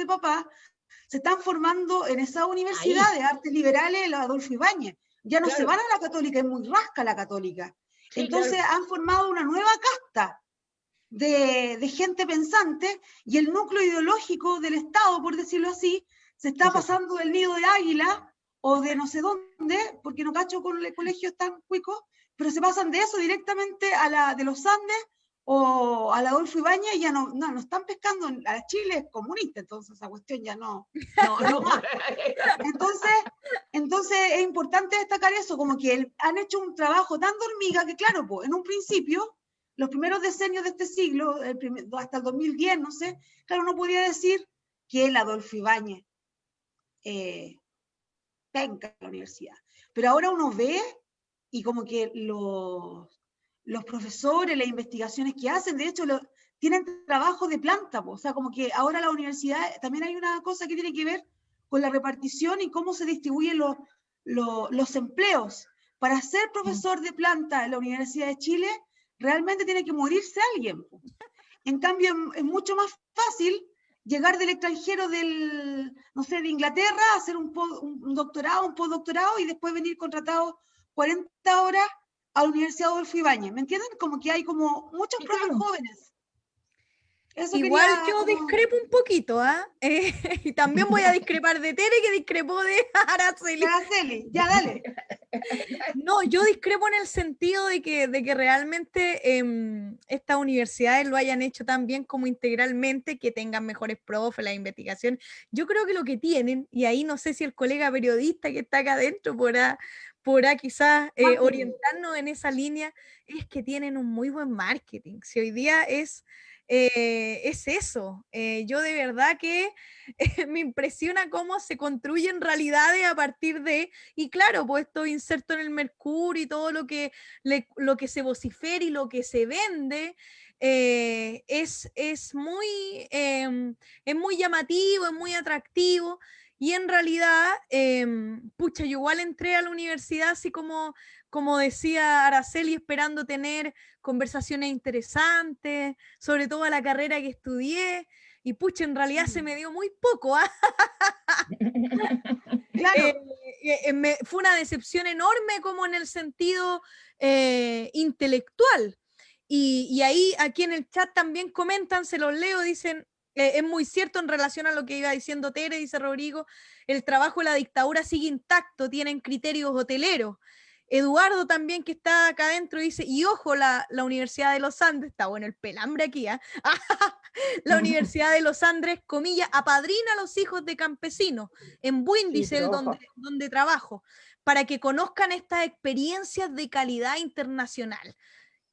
papá, se están formando en esa universidad de artes liberales, la Adolfo Ibáñez. Ya no se van a la católica, es muy rasca la católica. Sí, entonces han formado una nueva casta de gente pensante, y el núcleo ideológico del Estado, por decirlo así, se está pasando del nido de águila o de no sé dónde, porque no cacho con el colegio tan cuico, pero se pasan de eso directamente a la de los Andes o a la Adolfo Ibáñez, y ya no están pescando. A Chile es comunista, entonces esa cuestión ya no. Entonces es importante destacar eso, como que han hecho un trabajo tan de hormiga que, claro, pues, en un principio, los primeros decenios de este siglo, hasta el 2010, no sé, claro, uno podía decir que el Adolfo Ibáñez penca la universidad. Pero ahora uno ve y como que los profesores, las investigaciones que hacen, de hecho, tienen trabajo de planta, o sea, como que ahora la universidad, también hay una cosa que tiene que ver con la repartición y cómo se distribuyen los empleos. Para ser profesor de planta en la Universidad de Chile, realmente tiene que morirse alguien. En cambio, es mucho más fácil llegar del extranjero, no sé, de Inglaterra, hacer un doctorado, un postdoctorado, y después venir contratado 40 horas a la Universidad Adolfo Ibáñez. ¿Me entienden? Como que hay como muchos profes jóvenes. Eso igual yo discrepo un poquito, ¿ah? Y también voy a discrepar de Tere, que discrepó de Araceli. Araceli, ya dale. No, yo discrepo en el sentido de que realmente estas universidades lo hayan hecho tan bien como integralmente, que tengan mejores profes, la investigación. Yo creo que lo que tienen, y ahí no sé si el colega periodista que está acá adentro podrá quizás orientarnos en esa línea, es que tienen un muy buen marketing. Si hoy día es eso. Yo de verdad que me impresiona cómo se construyen realidades a partir de, y claro, pues esto inserto en el Mercurio y todo lo que se vocifera y lo que se vende, es muy llamativo, es muy atractivo. Y en realidad, pucha, yo igual entré a la universidad así como decía Araceli, esperando tener conversaciones interesantes, sobre todo a la carrera que estudié, y pucha, en realidad se me dio muy poco. Claro. Fue una decepción enorme como en el sentido intelectual. Y ahí, aquí en el chat también comentan, se los leo, dicen, es muy cierto en relación a lo que iba diciendo Tere, dice Rodrigo, el trabajo de la dictadura sigue intacto, tienen criterios hoteleros. Eduardo también, que está acá adentro, dice, y ojo, la Universidad de los Andes, está bueno el pelambre aquí, ¿eh? La Universidad de los Andes, comillas, apadrina a los hijos de campesinos en Buíndice, sí, donde trabajo, para que conozcan estas experiencias de calidad internacional.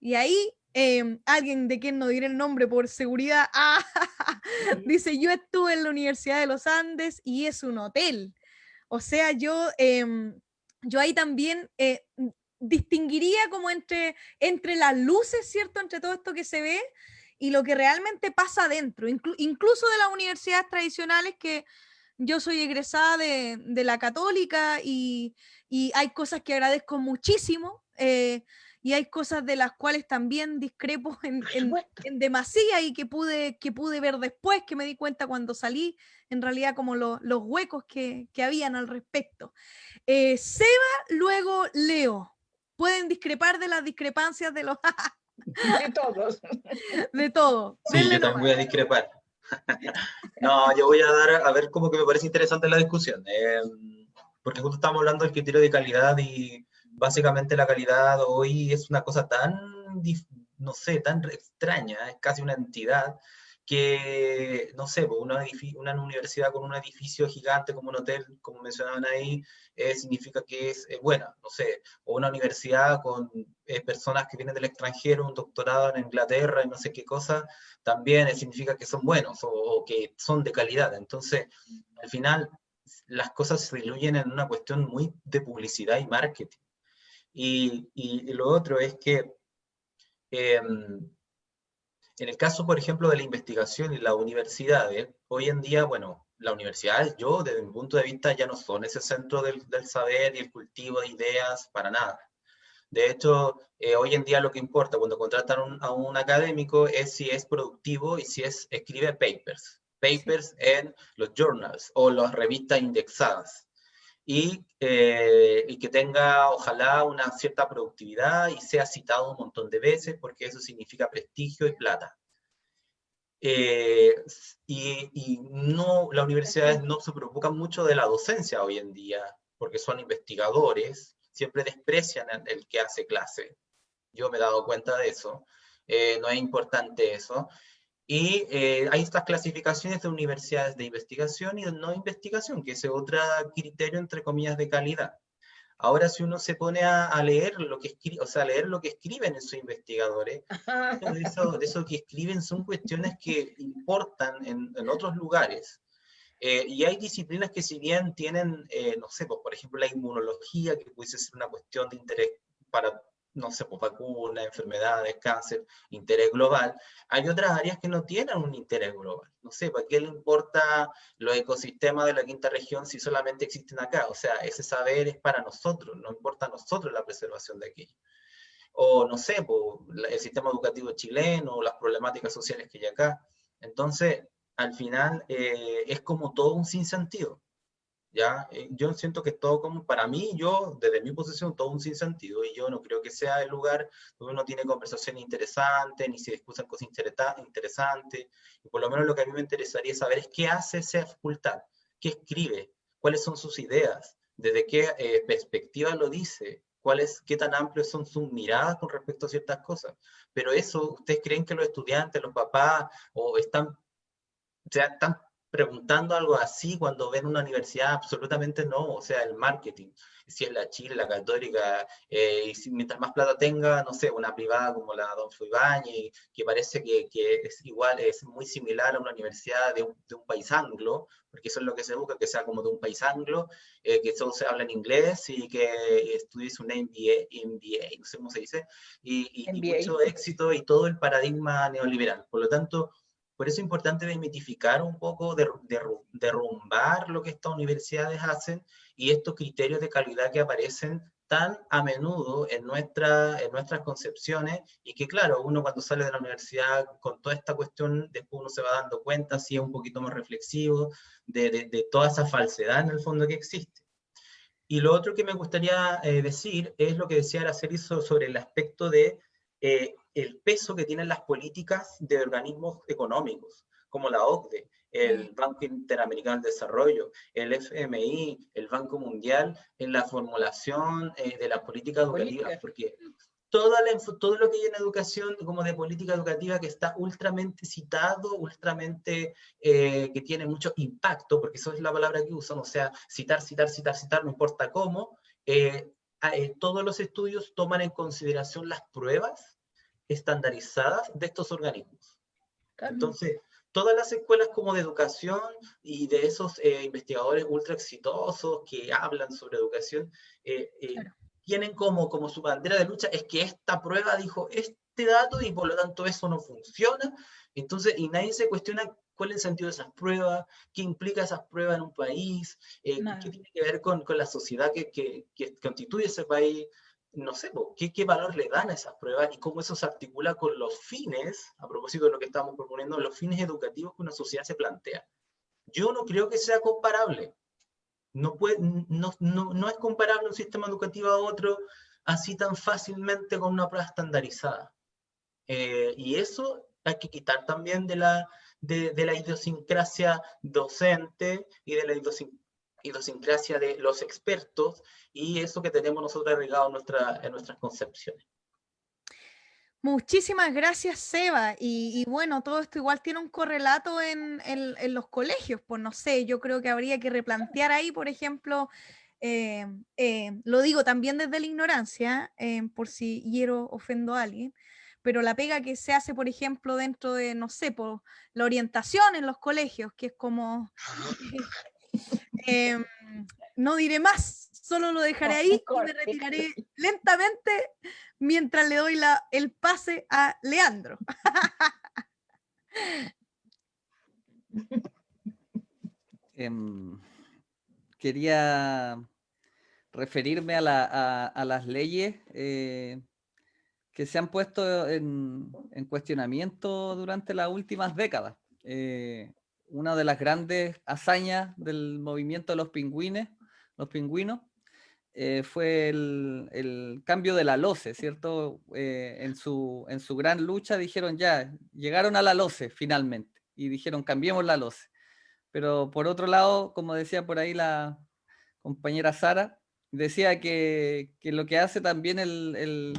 Y ahí alguien de quien no diré el nombre por seguridad, dice, yo estuve en la Universidad de los Andes y es un hotel. O sea, yo ahí también distinguiría como entre las luces, ¿cierto? Entre todo esto que se ve y lo que realmente pasa adentro, incluso de las universidades tradicionales, que yo soy egresada de la Católica y hay cosas que agradezco muchísimo, y hay cosas de las cuales también discrepo en demasía y que pude ver después, que me di cuenta cuando salí, en realidad como los huecos que habían al respecto. Seba, luego Leo. Pueden discrepar de las discrepancias de los De todos. de todo. Sí, Denle yo también nomás. voy a discrepar. No, yo voy a dar, a ver, como que me parece interesante la discusión, porque justo estamos hablando del criterio de calidad y básicamente la calidad hoy es una cosa tan, no sé, tan extraña, es casi una entidad que, no sé, pues, una universidad con un edificio gigante como un hotel, como mencionaban ahí, significa que es buena, no sé, o una universidad con personas que vienen del extranjero, un doctorado en Inglaterra y no sé qué cosa, también significa que son buenos o que son de calidad. Entonces, al final, las cosas se diluyen en una cuestión muy de publicidad y marketing. Y lo otro es que en el caso, por ejemplo, de la investigación y las universidades, hoy en día, bueno, las universidades, yo, desde mi punto de vista, ya no son ese centro del saber y el cultivo de ideas para nada. De hecho, hoy en día lo que importa cuando contratan a un académico es si es productivo y si escribe papers en los journals o las revistas indexadas. Y que tenga, ojalá, una cierta productividad y sea citado un montón de veces, porque eso significa prestigio y plata. Y no, las universidades no se preocupan mucho de la docencia hoy en día, porque son investigadores, siempre desprecian el que hace clase. Yo me he dado cuenta de eso. No es importante eso. Y hay estas clasificaciones de universidades de investigación y de no investigación, que es otro criterio, entre comillas, de calidad. Ahora, si uno se pone a leer lo que escribe, o sea, a leer lo que escriben esos investigadores, de eso que escriben son cuestiones que importan en otros lugares. Y hay disciplinas que si bien tienen, no sé, pues, por ejemplo, la inmunología, que pudiese ser una cuestión de interés para, no sé, pues, vacunas, enfermedades, cáncer, interés global, hay otras áreas que no tienen un interés global. No sé, ¿para qué le importa los ecosistemas de la quinta región si solamente existen acá? O sea, ese saber es para nosotros, no importa a nosotros la preservación de aquello. O, no sé, pues, el sistema educativo chileno, las problemáticas sociales que hay acá. Entonces, al final, es como todo un sinsentido, ¿ya? Yo siento que es todo como, para mí, yo, desde mi posición, todo un sinsentido, y yo no creo que sea el lugar donde uno tiene conversaciones interesantes, ni se discutan cosas interesantes, y por lo menos lo que a mí me interesaría saber es qué hace esa facultad, qué escribe, cuáles son sus ideas, desde qué perspectiva lo dice, qué tan amplios son sus miradas con respecto a ciertas cosas. Pero eso, ¿ustedes creen que los estudiantes, los papás, están preguntando algo así cuando ven una universidad? Absolutamente no, o sea, el marketing, si es la Chile, la Católica, y mientras más plata tenga, no sé, una privada como la Adolfo Ibáñez, que parece que es igual, es muy similar a una universidad de un país anglo, porque eso es lo que se busca, que sea como de un país anglo, que solo se habla en inglés y que estudies un MBA, no sé cómo se dice, y mucho éxito y todo el paradigma neoliberal. Por lo tanto, por eso es importante desmitificar un poco, derrumbar lo que estas universidades hacen y estos criterios de calidad que aparecen tan a menudo en nuestras concepciones, y que claro, uno cuando sale de la universidad con toda esta cuestión, después uno se va dando cuenta, si es un poquito más reflexivo, de toda esa falsedad en el fondo que existe. Y lo otro que me gustaría decir es lo que decía Araceli sobre el aspecto de el peso que tienen las políticas de organismos económicos, como la OCDE, el Banco Interamericano de Desarrollo, el FMI, el Banco Mundial, en la formulación de la política educativa, porque todo lo que hay en educación, como de política educativa, que está ultramente citado, que tiene mucho impacto, porque eso es la palabra que usan, o sea, citar, no importa cómo, todos los estudios toman en consideración las pruebas estandarizadas de estos organismos. Claro. Entonces, todas las escuelas como de educación y de esos investigadores ultra exitosos que hablan sobre educación, claro, tienen como su bandera de lucha es que esta prueba dijo este dato y por lo tanto eso no funciona. Entonces, y nadie se cuestiona cuál es el sentido de esas pruebas, qué implica esas pruebas en un país, qué tiene que ver con la sociedad que constituye ese país. No sé, ¿qué valor le dan a esas pruebas y cómo eso se articula con los fines, a propósito de lo que estamos proponiendo, los fines educativos que una sociedad se plantea? Yo no creo que sea comparable. No es comparable un sistema educativo a otro así tan fácilmente con una prueba estandarizada. Y eso hay que quitar también de la idiosincrasia docente y de la idiosincrasia de los expertos y eso que tenemos nosotros arraigado en nuestras concepciones. Muchísimas gracias, Seba. Y bueno, todo esto igual tiene un correlato en los colegios. Pues no sé, yo creo que habría que replantear ahí, por ejemplo, lo digo también desde la ignorancia, por si hiero, ofendo a alguien, pero la pega que se hace, por ejemplo, dentro de, no sé, por la orientación en los colegios, que es como... no diré más, solo lo dejaré ahí y me retiraré lentamente mientras le doy el pase a Leandro. Quería referirme a las leyes que se han puesto en cuestionamiento durante las últimas décadas. Una de las grandes hazañas del movimiento de los pingüinos, fue el cambio de la LOCE, ¿cierto? En su gran lucha dijeron ya, llegaron a la LOCE finalmente, y dijeron cambiemos la LOCE. Pero por otro lado, como decía por ahí la compañera Sara, decía que lo que hace también el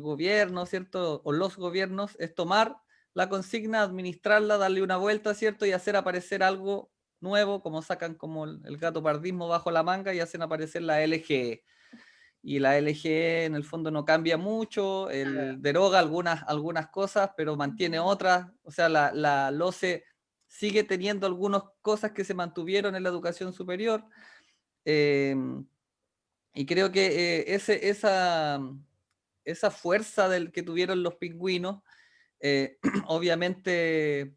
gobierno, ¿cierto? O los gobiernos es tomar la consigna, administrarla, darle una vuelta, ¿cierto? Y hacer aparecer algo nuevo, como sacan como el gato pardismo bajo la manga y hacen aparecer la LGE. Y la LGE en el fondo no cambia mucho, deroga algunas cosas, pero mantiene otras. O sea, la LOCE sigue teniendo algunas cosas que se mantuvieron en la educación superior. Y creo que esa fuerza que tuvieron los pingüinos, obviamente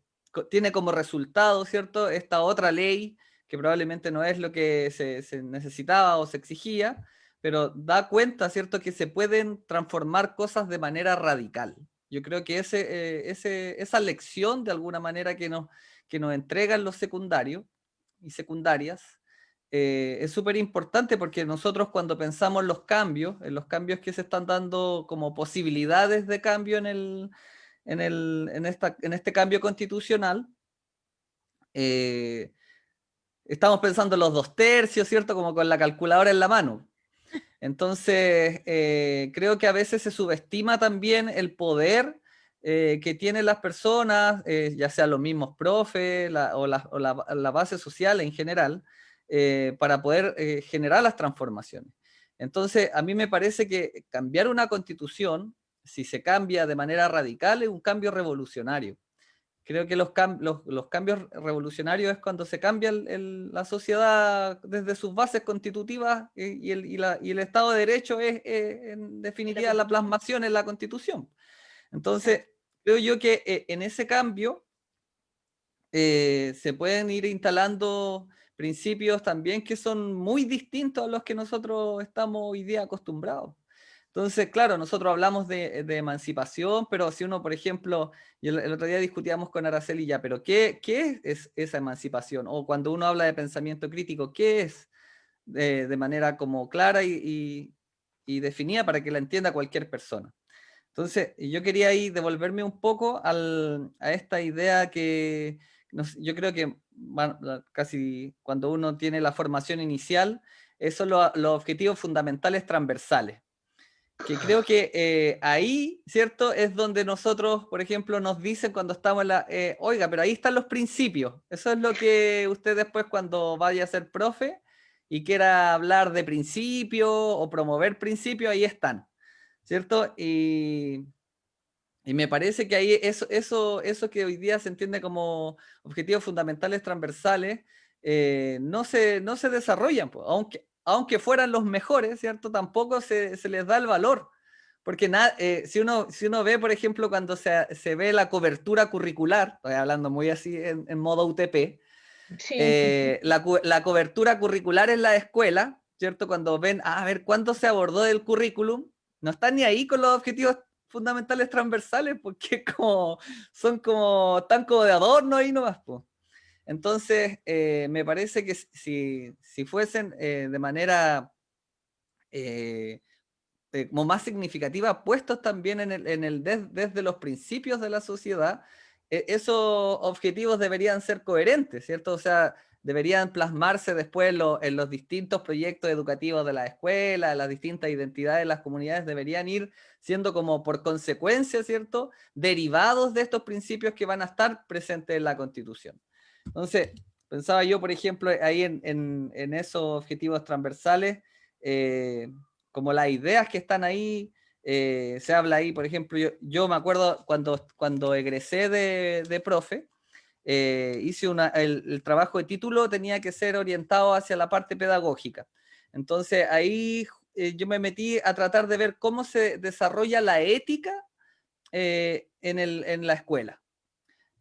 tiene como resultado, ¿cierto?, esta otra ley, que probablemente no es lo que se necesitaba o se exigía, pero da cuenta, ¿cierto?, que se pueden transformar cosas de manera radical. Yo creo que esa lección, de alguna manera, que nos entregan los secundarios y secundarias, es súper importante porque nosotros cuando pensamos en los cambios que se están dando como posibilidades de cambio en este cambio constitucional, estamos pensando en los 2/3, ¿cierto? Como con la calculadora en la mano. Entonces, creo que a veces se subestima también el poder que tienen las personas, ya sea los mismos profes o la base social en general, para poder generar las transformaciones. Entonces, a mí me parece que cambiar una constitución, si se cambia de manera radical, es un cambio revolucionario. Creo que los cambios revolucionarios es cuando se cambia la sociedad desde sus bases constitutivas y el Estado de Derecho es, en definitiva, la plasmación en la Constitución. Entonces, creo yo que en ese cambio se pueden ir instalando principios también que son muy distintos a los que nosotros estamos hoy día acostumbrados. Entonces, claro, nosotros hablamos de emancipación, pero si uno, por ejemplo, y el otro día discutíamos con Araceli ya, pero ¿qué es esa emancipación? O cuando uno habla de pensamiento crítico, ¿qué es de manera como clara y definida para que la entienda cualquier persona? Entonces, yo quería ahí devolverme un poco a esta idea que yo creo que casi cuando uno tiene la formación inicial, esos son los objetivos fundamentales transversales. Que creo que ahí, ¿cierto?, es donde nosotros, por ejemplo, nos dicen cuando estamos en oiga, pero ahí están los principios. Eso es lo que usted después cuando vaya a ser profe y quiera hablar de principios o promover principios, ahí están, ¿cierto? Y me parece que ahí eso que hoy día se entiende como objetivos fundamentales transversales, no se desarrollan, pues, aunque fueran los mejores, ¿cierto? Tampoco se les da el valor. Porque si uno ve, por ejemplo, cuando se ve la cobertura curricular, estoy hablando muy así en modo UTP, Sí. la cobertura curricular en la escuela, ¿cierto? Cuando ven, a ver, ¿cuánto se abordó del currículum? No están ni ahí con los objetivos fundamentales transversales, porque están como de adorno ahí nomás, pues. Entonces, me parece que si fuesen de manera como más significativa, puestos también desde los principios de la sociedad, esos objetivos deberían ser coherentes, ¿cierto? O sea, deberían plasmarse después en los distintos proyectos educativos de la escuela, las distintas identidades de las comunidades deberían ir siendo como por consecuencia, ¿cierto? Derivados de estos principios que van a estar presentes en la Constitución. Entonces, pensaba yo, por ejemplo, ahí en esos objetivos transversales, como las ideas que están ahí, se habla ahí, por ejemplo, yo me acuerdo cuando egresé de profe, hice el trabajo de título tenía que ser orientado hacia la parte pedagógica. Entonces ahí yo me metí a tratar de ver cómo se desarrolla la ética en la escuela.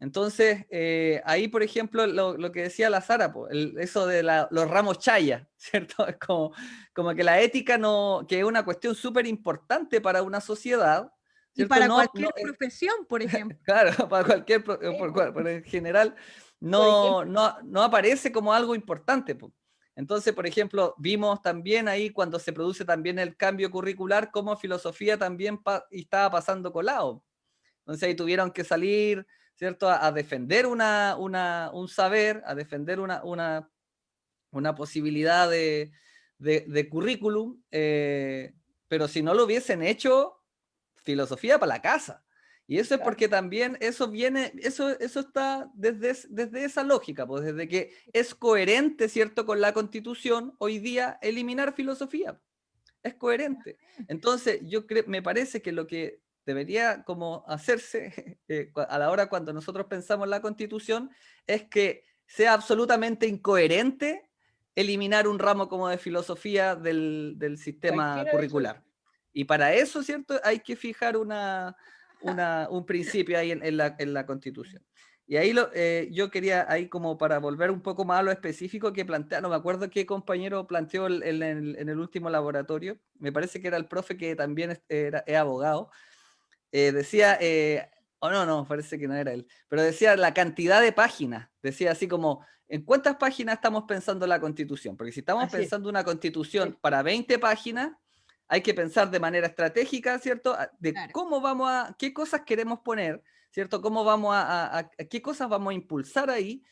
Entonces, ahí, por ejemplo, lo que decía la Sara, eso de los ramos chaya, ¿cierto? Es como que la ética que es una cuestión súper importante para una sociedad, Y ¿cierto? para cualquier profesión, por ejemplo. Claro, para cualquier, por en general, no aparece como algo importante. Entonces, por ejemplo, vimos también ahí cuando se produce también el cambio curricular, cómo filosofía también estaba pasando colado. Entonces ahí tuvieron que salir, ¿cierto? A defender un saber, a defender una posibilidad de currículum, pero si no lo hubiesen hecho, filosofía para la casa. Y eso es porque también eso está desde esa lógica, pues desde que es coherente, ¿cierto? Con la Constitución, hoy día eliminar filosofía. Es coherente. Entonces, me parece que lo que debería como hacerse a la hora cuando nosotros pensamos la Constitución es que sea absolutamente incoherente eliminar un ramo como de filosofía del sistema curricular. Y para eso, ¿cierto? Hay que fijar un principio ahí en la Constitución. Y ahí yo quería, ahí como para volver un poco más a lo específico que plantea, no me acuerdo qué compañero planteó en el último laboratorio, me parece que era el profe que también es abogado, decía, no, parece que no era él, pero decía la cantidad de páginas, decía así como, ¿en cuántas páginas estamos pensando la Constitución? Porque si estamos pensando una Constitución para 20 páginas, hay que pensar de manera estratégica, ¿cierto? De cómo qué cosas queremos poner, ¿cierto? ¿Cómo qué cosas vamos a impulsar ahí?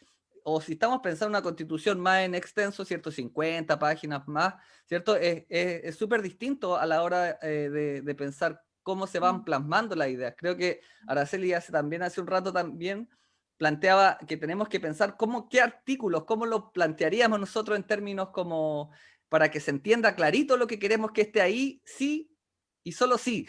O si estamos pensando una Constitución más en extenso, ¿cierto? 50 páginas más, ¿cierto? Es súper distinto a la hora de pensar cómo se van plasmando las ideas. Creo que Araceli hace un rato también planteaba que tenemos que pensar qué artículos, cómo lo plantearíamos nosotros en términos como para que se entienda clarito lo que queremos que esté ahí, sí y solo sí,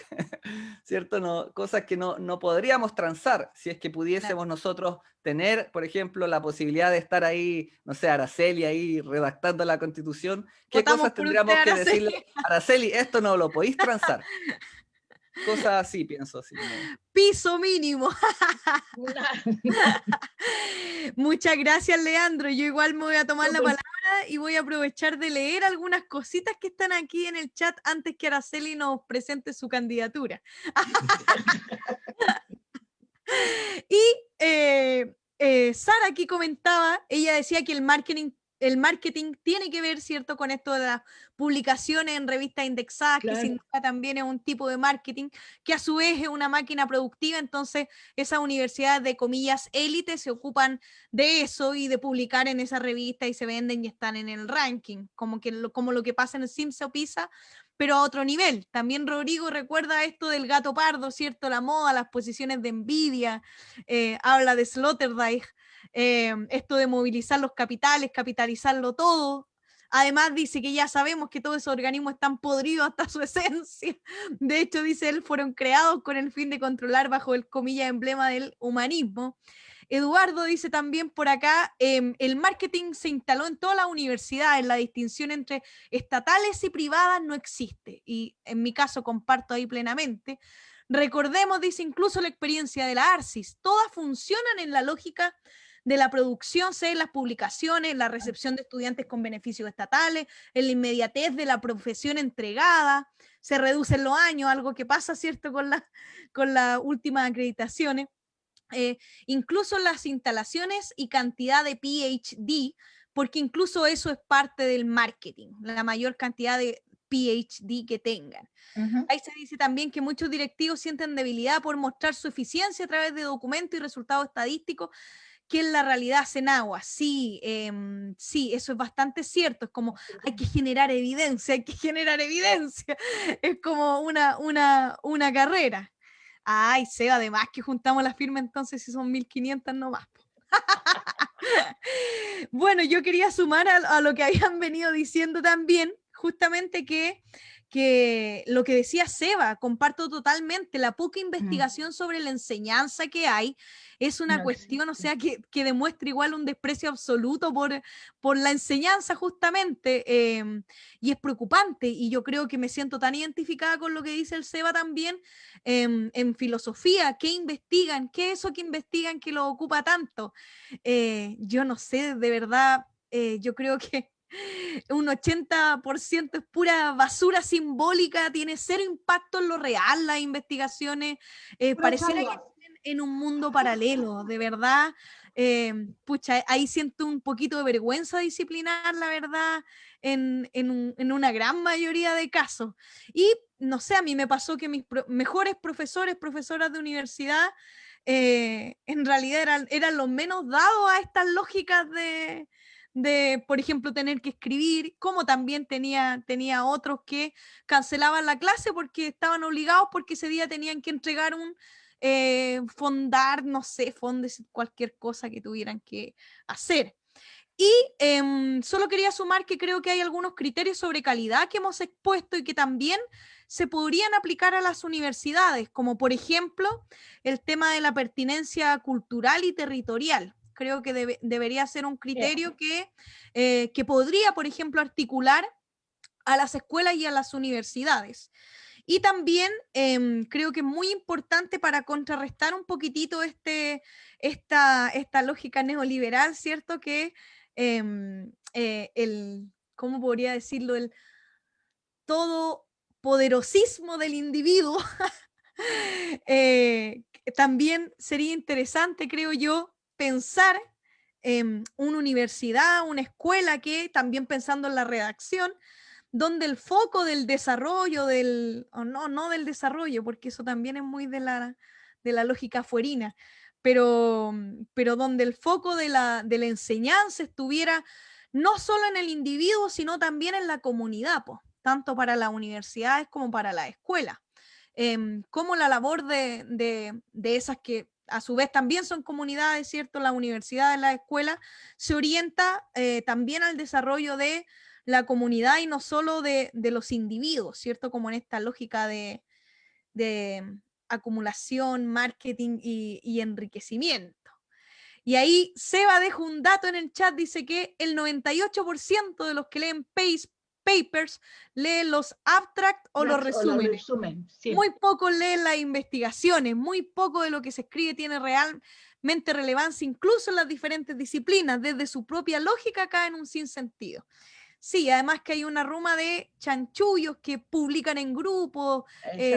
¿cierto? Cosas que no podríamos transar si es que pudiésemos nosotros tener, por ejemplo, la posibilidad de estar ahí, no sé, Araceli ahí redactando la Constitución. ¿Qué cosas tendríamos que decirle? Araceli, esto no lo podéis transar. Cosas así, pienso así. Piso mínimo. Muchas gracias, Leandro. Yo igual me voy a tomar la palabra y voy a aprovechar de leer algunas cositas que están aquí en el chat antes que Araceli nos presente su candidatura. Y Sara aquí comentaba, ella decía que el marketing tiene que ver, ¿cierto?, con esto de las publicaciones en revistas indexadas, que significa también es un tipo de marketing, que a su vez es una máquina productiva. Entonces esas universidades de comillas élite se ocupan de eso y de publicar en esa revista y se venden y están en el ranking, como lo que pasa en el Sims o PISA, pero a otro nivel. También Rodrigo recuerda esto del gato pardo, ¿cierto? La moda, las posiciones de envidia, habla de Sloterdijk, esto de movilizar los capitales, capitalizarlo todo. Además dice que ya sabemos que todos esos organismos están podridos hasta su esencia. De hecho, dice él, fueron creados con el fin de controlar bajo el comilla emblema del humanismo. Eduardo dice también por acá, el marketing se instaló en todas las universidades, la distinción entre estatales y privadas no existe, y en mi caso comparto ahí plenamente. Recordemos, dice, incluso la experiencia de la ARCIS, todas funcionan en la lógica de la producción, sea en las publicaciones, la recepción de estudiantes con beneficios estatales, en la inmediatez de la profesión entregada, se reducen los años, algo que pasa, ¿cierto?, con las últimas acreditaciones. Incluso las instalaciones y cantidad de PhD, porque incluso eso es parte del marketing, la mayor cantidad de PhD que tengan. Ahí se dice también que muchos directivos sienten debilidad por mostrar su eficiencia a través de documentos y resultados estadísticos que en la realidad hacen agua. Sí, sí, eso es bastante cierto. Es como hay que generar evidencia, hay que generar evidencia. Es como una carrera. Ay, Seba, además que juntamos la firma entonces si son 1500 nomás. Bueno, yo quería sumar a lo que habían venido diciendo también, justamente que lo que decía Seba, comparto totalmente, la poca investigación sobre la enseñanza que hay es una cuestión, o sea, que demuestra igual un desprecio absoluto por la enseñanza justamente, y es preocupante, y yo creo que me siento tan identificada con lo que dice el Seba también, en filosofía, ¿qué investigan? ¿Qué es eso que investigan que lo ocupa tanto? Yo no sé, de verdad, yo creo que un 80% es pura basura simbólica, tiene cero impacto en lo real las investigaciones, pareciera que viven en un mundo paralelo, de verdad. Pucha, ahí siento un poquito de vergüenza disciplinar, la verdad, en una gran mayoría de casos. Y no sé, a mí me pasó que mis mejores profesoras de universidad, en realidad eran los menos dados a estas lógicas de, por ejemplo, tener que escribir, como también tenía otros que cancelaban la clase porque estaban obligados, porque ese día tenían que entregar fondar, no sé, fondes, cualquier cosa que tuvieran que hacer. Y solo quería sumar que creo que hay algunos criterios sobre calidad que hemos expuesto y que también se podrían aplicar a las universidades, como por ejemplo el tema de la pertinencia cultural y territorial. Creo que debería ser un criterio que podría, por ejemplo, articular a las escuelas y a las universidades. Y también creo que es muy importante para contrarrestar un poquitito esta lógica neoliberal, ¿cierto? Que ¿cómo podría decirlo? El todopoderosismo del individuo. También sería interesante, creo yo, pensar en una universidad, una escuela que, también pensando en la redacción, donde el foco del desarrollo, no del desarrollo, porque eso también es muy de la lógica fuerina, pero donde el foco de la enseñanza estuviera no solo en el individuo, sino también en la comunidad, pues, tanto para las universidades como para la escuela. Como la labor de esas que a su vez también son comunidades, ¿cierto? La universidad, la escuela, se orienta también al desarrollo de la comunidad y no solo de los individuos, ¿cierto? Como en esta lógica de acumulación, marketing y enriquecimiento. Y ahí Seba deja un dato en el chat, dice que el 98% de los que leen papers leen los abstracts o los resúmenes. Sí. Muy poco leen las investigaciones, muy poco de lo que se escribe tiene realmente relevancia, incluso en las diferentes disciplinas, desde su propia lógica cae en un sinsentido. Sí, además que hay una ruma de chanchullos que publican en grupos,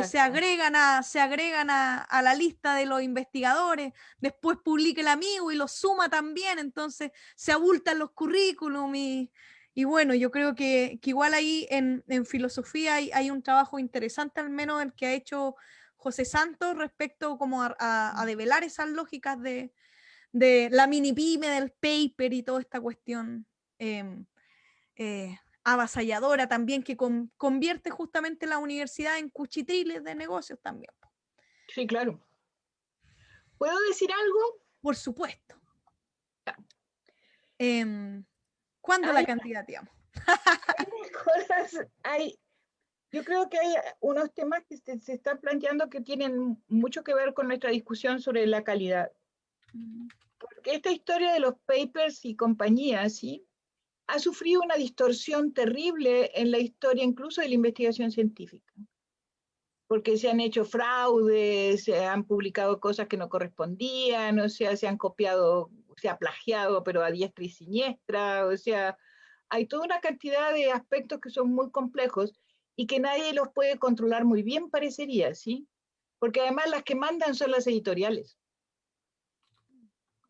se agregan a la lista de los investigadores, después publica el amigo y lo suma también, entonces se abultan los currículum y bueno, yo creo que igual ahí en filosofía hay un trabajo interesante, al menos el que ha hecho José Santos respecto como a develar esas lógicas de la mini pyme, del paper y toda esta cuestión avasalladora también, que convierte justamente la universidad en cuchitriles de negocios también. Sí, claro. ¿Puedo decir algo? Por supuesto. ¿Cuándo la candidateamos? Yo creo que hay unos temas que se están planteando que tienen mucho que ver con nuestra discusión sobre la calidad. Por Porque esta historia de los papers y compañías, ¿sí?, ha sufrido una distorsión terrible en la historia incluso de la investigación científica. Porque se han hecho fraudes, se han publicado cosas que no correspondían, o sea, se han copiado, se ha plagiado, pero a diestra y siniestra, o sea, hay toda una cantidad de aspectos que son muy complejos y que nadie los puede controlar muy bien, parecería, ¿sí? Porque además las que mandan son las editoriales.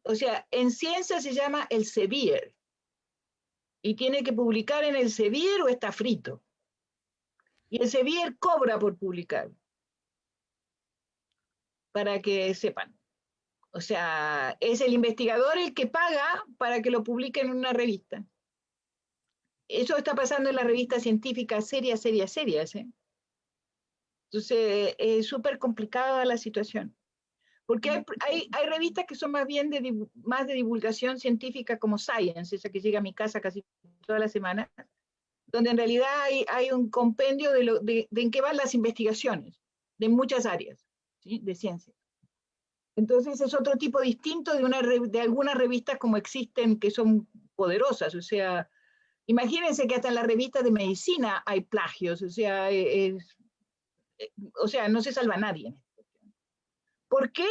O sea, en ciencia se llama el Sevier, y tiene que publicar en el Sevier o está frito. Y el Sevier cobra por publicar, para que sepan. O sea, es el investigador el que paga para que lo publiquen en una revista. Eso está pasando en las revistas científicas serias, ¿eh? Entonces, es súper complicada la situación. Porque hay revistas que son más bien más de divulgación científica, como Science, esa que llega a mi casa casi toda la semana, donde en realidad hay un compendio de en qué van las investigaciones, de muchas áreas, ¿sí?, de ciencia. Entonces es otro tipo distinto de algunas revistas como existen, que son poderosas. O sea, imagínense que hasta en las revistas de medicina hay plagios, o sea, no se salva nadie. ¿Por qué?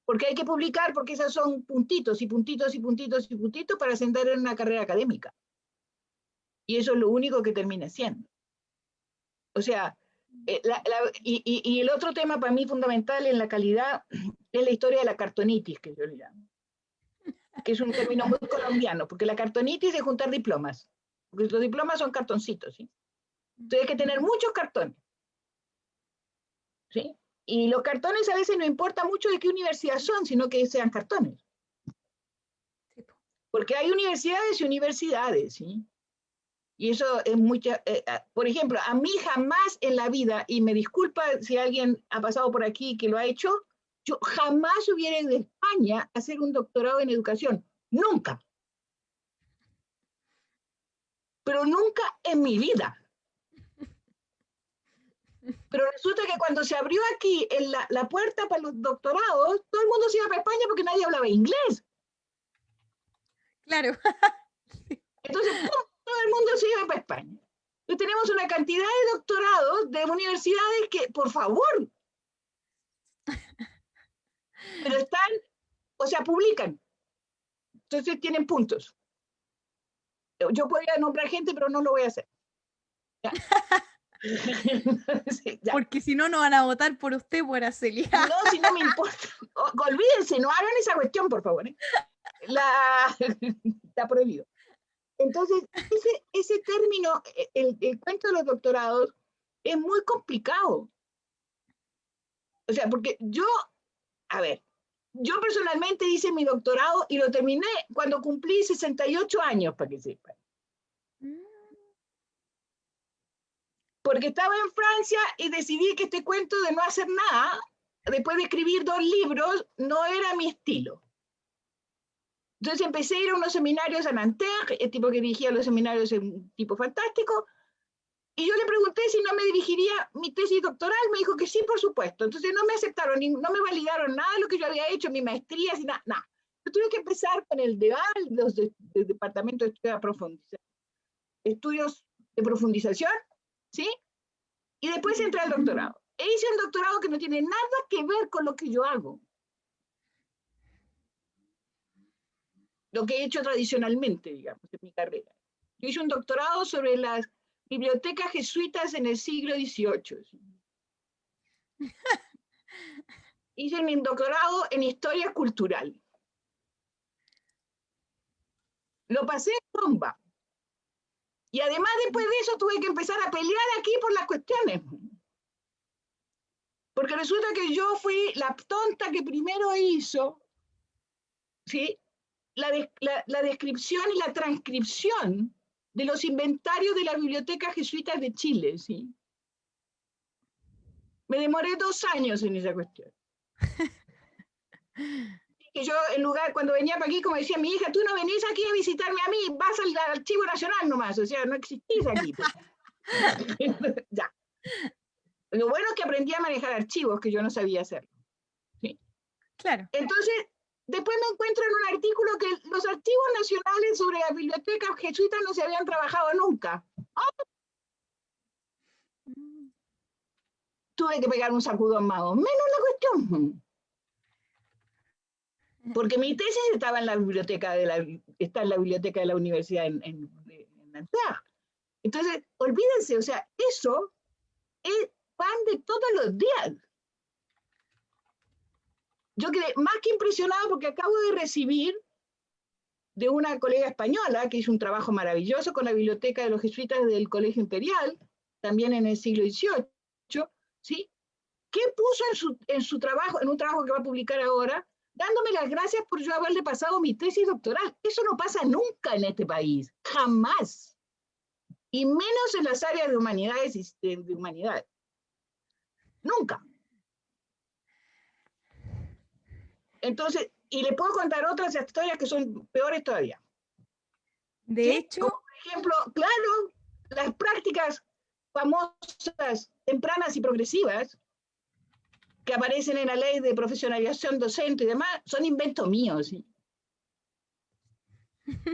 Porque hay que publicar, porque esas son puntitos y puntitos y puntitos y puntitos para ascender en una carrera académica. Y eso es lo único que termina siendo. O sea, y el otro tema para mí fundamental en la calidad es la historia de la cartonitis, que yo le llamo. Que es un término muy colombiano, porque la cartonitis es juntar diplomas. Porque los diplomas son cartoncitos, ¿sí? Entonces hay que tener muchos cartones, ¿sí? Y los cartones a veces no importa mucho de qué universidad son, sino que sean cartones. Porque hay universidades y universidades, ¿sí? Y eso es por ejemplo, a mí jamás en la vida, y me disculpa si alguien ha pasado por aquí que lo ha hecho, yo jamás hubiera ido a España a hacer un doctorado en educación. Nunca. Pero nunca en mi vida. Pero resulta que cuando se abrió aquí la puerta para los doctorados, todo el mundo se iba para España porque nadie hablaba inglés. Claro. Entonces, ¡pum!, todo el mundo se iba para España. Entonces tenemos una cantidad de doctorados de universidades que, por favor, pero están, o sea, publican. Entonces tienen puntos. Yo podría nombrar gente, pero no lo voy a hacer. ¿Ya? Sí, ya. Porque si no, no van a votar por usted, por Araceli. No, si no me importa. Olvídense, no hagan esa cuestión, por favor, ¿eh? Está prohibido. Entonces, ese término, el cuento de los doctorados, es muy complicado. O sea, porque yo personalmente hice mi doctorado y lo terminé cuando cumplí 68 años, para que sepan. Porque estaba en Francia y decidí que este cuento de no hacer nada, después de escribir 2 libros, no era mi estilo. Entonces empecé a ir a unos seminarios a Nanterre, el tipo que dirigía los seminarios es un tipo fantástico, y yo le pregunté si no me dirigiría mi tesis doctoral, me dijo que sí, por supuesto. Entonces no me aceptaron, no me validaron nada de lo que yo había hecho, mi maestría, nada. Yo tuve que empezar con el DEVAL, del Departamento de Estudios de Profundización, ¿sí? Y después entré al doctorado. E hice un doctorado que no tiene nada que ver con lo que yo hago. Lo que he hecho tradicionalmente, digamos, en mi carrera. Yo hice un doctorado sobre las bibliotecas jesuitas en el siglo XVIII. ¿Sí? Hice mi doctorado en historia cultural. Lo pasé en bomba. Y además después de eso tuve que empezar a pelear aquí por las cuestiones. Porque resulta que yo fui la tonta que primero hizo, ¿sí?, la descripción y la transcripción de los inventarios de las bibliotecas jesuitas de Chile, ¿sí? Me demoré 2 años en esa cuestión. Que yo, en lugar, cuando venía para aquí, como decía mi hija, tú no venís aquí a visitarme a mí, vas al Archivo Nacional nomás, o sea, no existís aquí. Pues. Ya. Lo bueno es que aprendí a manejar archivos, que yo no sabía hacerlo. ¿Sí? Claro. Entonces, Después me encuentro en un artículo que los archivos nacionales sobre las bibliotecas jesuitas no se habían trabajado nunca. Tuve que pegar un sacudón más o menos la cuestión. Porque mi tesis estaba en la biblioteca está en la biblioteca de la universidad en Antwerp. Entonces, olvídense, o sea, eso es pan de todos los días. Yo quedé más que impresionada porque acabo de recibir de una colega española que hizo un trabajo maravilloso con la biblioteca de los jesuitas del Colegio Imperial, también en el siglo XVIII, ¿sí? ¿Qué puso en su trabajo, en un trabajo que va a publicar ahora? Dándome las gracias por yo haberle pasado mi tesis doctoral. Eso no pasa nunca en este país, jamás. Y menos en las áreas de humanidades y de humanidades. Nunca. Entonces, y le puedo contar otras historias que son peores todavía. De ¿Sí? hecho, Como, por ejemplo, claro, las prácticas famosas, tempranas y progresivas, que aparecen en la ley de profesionalización docente y demás, son inventos míos. ¿Sí?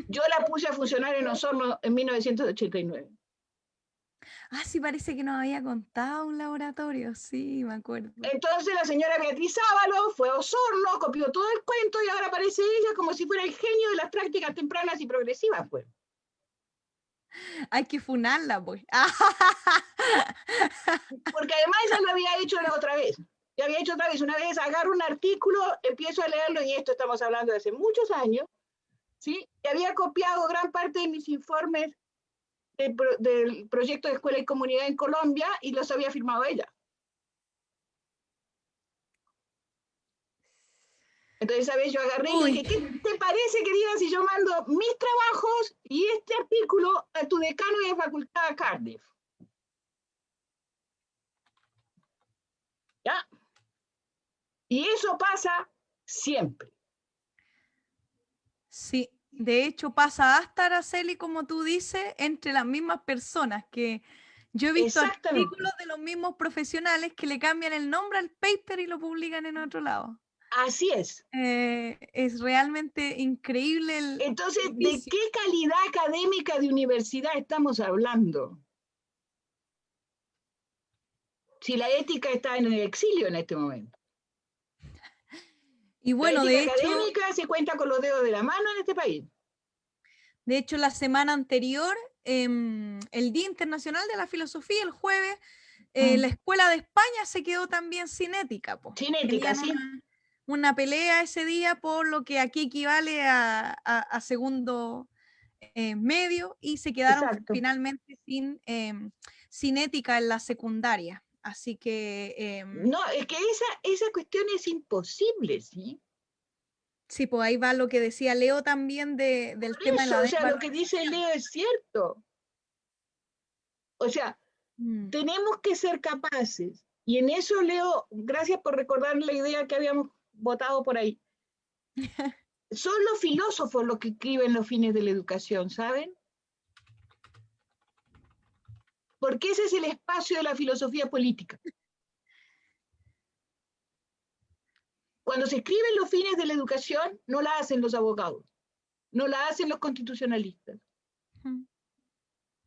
Yo la puse a funcionar en Osorno en 1989. sí parece que nos había contado un laboratorio, sí, me acuerdo. Entonces la señora Beatriz Ábalos fue a Osorno, copió todo el cuento y ahora aparece ella como si fuera el genio de las prácticas tempranas y progresivas. Pues. Hay que funarla, pues. Porque además ella lo había hecho la otra vez. Ya había hecho otra vez. Una vez agarro un artículo, empiezo a leerlo, y esto estamos hablando de hace muchos años, ¿sí? Y había copiado gran parte de mis informes del proyecto de escuela y comunidad en Colombia y los había firmado ella. Entonces, ¿sabes? Yo agarré y le dije, ¿qué te parece, querida, si yo mando mis trabajos y este artículo a tu decano de facultad de Cardiff? ¿Ya? Y eso pasa siempre. Sí, de hecho pasa hasta, Araceli, como tú dices, entre las mismas personas, que yo he visto artículos de los mismos profesionales que le cambian el nombre al paper y lo publican en otro lado. Así es. Es realmente increíble Entonces, ¿de qué calidad académica de universidad estamos hablando? Si la ética está en el exilio en este momento. Y bueno, la ética académica se cuenta con los dedos de la mano en este país. De hecho, la semana anterior, el Día Internacional de la Filosofía, el jueves, la Escuela de España se quedó también sin ética. Sin ética, sí. Una pelea ese día por lo que aquí equivale a segundo medio, y se quedaron finalmente sin ética en la secundaria. Así que... no, es que esa cuestión es imposible, ¿sí? Sí, pues ahí va lo que decía Leo también del tema de la... O sea, lo que dice Leo es cierto. O sea, tenemos que ser capaces, y en eso, Leo, gracias por recordar la idea que habíamos votado por ahí. Son los filósofos los que escriben los fines de la educación, ¿saben? Porque ese es el espacio de la filosofía política. Cuando se escriben los fines de la educación, no la hacen los abogados, no la hacen los constitucionalistas.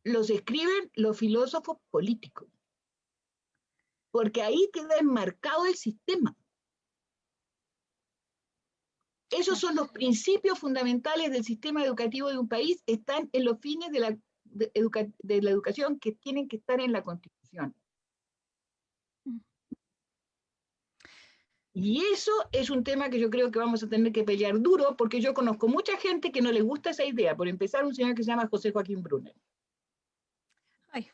Los escriben los filósofos políticos. Porque ahí queda enmarcado el sistema. Esos son los principios fundamentales del sistema educativo de un país, están en los fines de la educación que tienen que estar en la Constitución. Y eso es un tema que yo creo que vamos a tener que pelear duro, porque yo conozco mucha gente que no le gusta esa idea. Por empezar, un señor que se llama José Joaquín Brunner. Ay.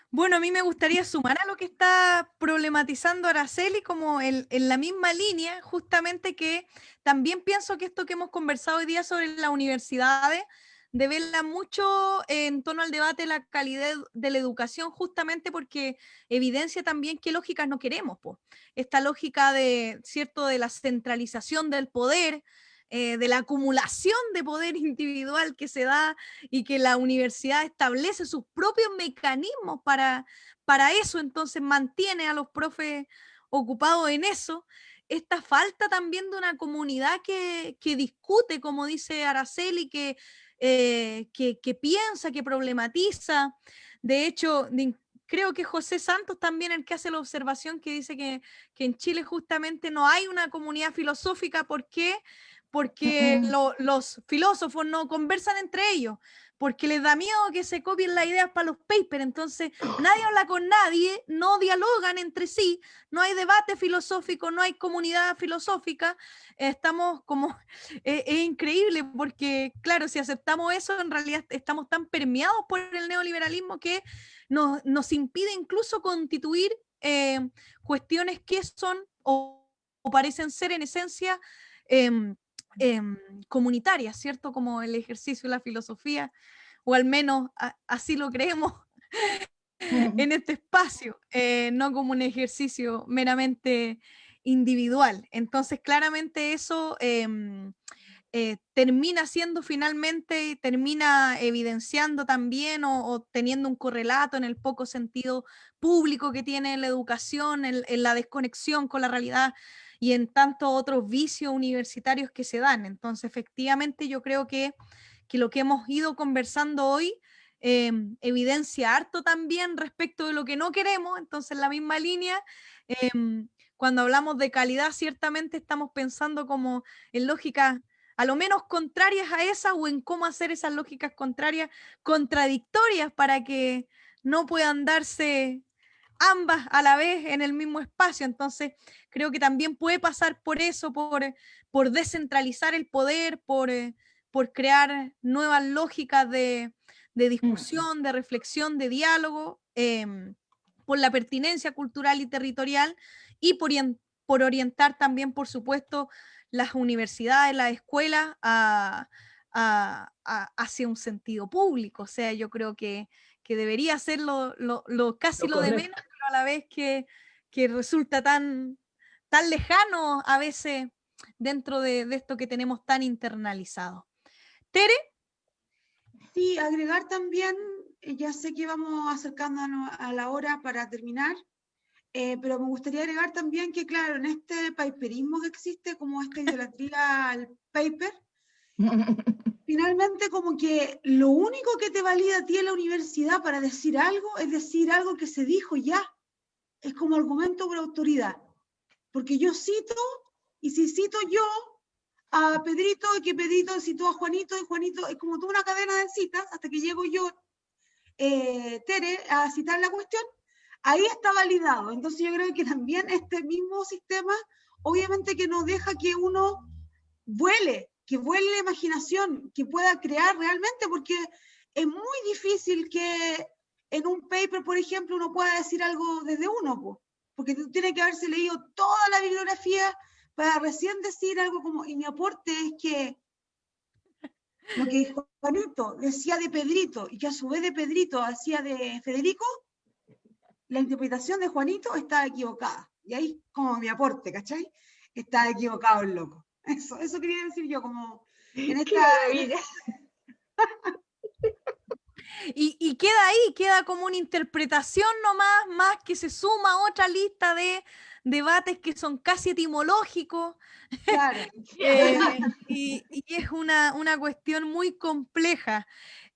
Bueno, a mí me gustaría sumar a lo que está problematizando Araceli, como en la misma línea, justamente, que también pienso que esto que hemos conversado hoy día sobre las universidades devela mucho en torno al debate de la calidad de la educación, justamente porque evidencia también qué lógicas no queremos, po. Esta lógica de, ¿cierto?, de la centralización del poder, de la acumulación de poder individual que se da, y que la universidad establece sus propios mecanismos para eso, entonces mantiene a los profes ocupados en eso, esta falta también de una comunidad que discute, como dice Araceli, que piensa, que problematiza. De hecho, creo que José Santos también el que hace la observación que dice que en Chile justamente no hay una comunidad filosófica. ¿Por qué? Porque los filósofos no conversan entre ellos, porque les da miedo que se copien las ideas para los papers, entonces nadie habla con nadie, no dialogan entre sí, no hay debate filosófico, no hay comunidad filosófica. Estamos como, es increíble porque, claro, si aceptamos eso, en realidad estamos tan permeados por el neoliberalismo que nos impide incluso constituir cuestiones que son o parecen ser en esencia comunitarias, ¿cierto? Como el ejercicio de la filosofía, o al menos así lo creemos en este espacio, no como un ejercicio meramente individual. Entonces, claramente eso termina siendo finalmente y termina evidenciando también o teniendo un correlato en el poco sentido público que tiene la educación, en la desconexión con la realidad y en tantos otros vicios universitarios que se dan. Entonces, efectivamente, yo creo que lo que hemos ido conversando hoy evidencia harto también respecto de lo que no queremos. Entonces, en la misma línea, cuando hablamos de calidad, ciertamente estamos pensando como en lógicas a lo menos contrarias a esas, o en cómo hacer esas lógicas contrarias, contradictorias, para que no puedan darse ambas a la vez en el mismo espacio. Entonces, creo que también puede pasar por eso, por descentralizar el poder, por crear nuevas lógicas de discusión, de reflexión, de diálogo, por la pertinencia cultural y territorial, y por orientar también, por supuesto, las universidades, las escuelas hacia un sentido público. O sea, yo creo que debería ser casi lo de menos, pero a la vez que resulta tan lejano a veces dentro de esto que tenemos tan internalizado. Tere. Sí, agregar también, ya sé que vamos acercándonos a la hora para terminar, pero me gustaría agregar también que, claro, en este paperismo que existe, como esta idolatría al paper, finalmente como que lo único que te valida a ti en la universidad para decir algo es decir algo que se dijo ya. Es como argumento por autoridad. Porque yo cito, y si cito yo a Pedrito, y que Pedrito citó a Juanito, y Juanito, es como toda una cadena de citas, hasta que llego yo, Tere, a citar la cuestión, ahí está validado. Entonces yo creo que también este mismo sistema, obviamente que nos deja que uno vuele, que vuele la imaginación, que pueda crear realmente, porque es muy difícil que en un paper, por ejemplo, uno pueda decir algo desde uno, porque tú tienes que haberse leído toda la bibliografía para recién decir algo como, y mi aporte es que lo que Juanito decía de Pedrito, y que a su vez de Pedrito hacía de Federico, la interpretación de Juanito está equivocada. Y ahí como mi aporte, ¿cachai? Está equivocado el loco. Eso quería decir yo, como en esta... ¡Qué maravilla! Y queda ahí, queda como una interpretación nomás, más que se suma a otra lista de debates que son casi etimológicos. Claro. Y es una cuestión muy compleja.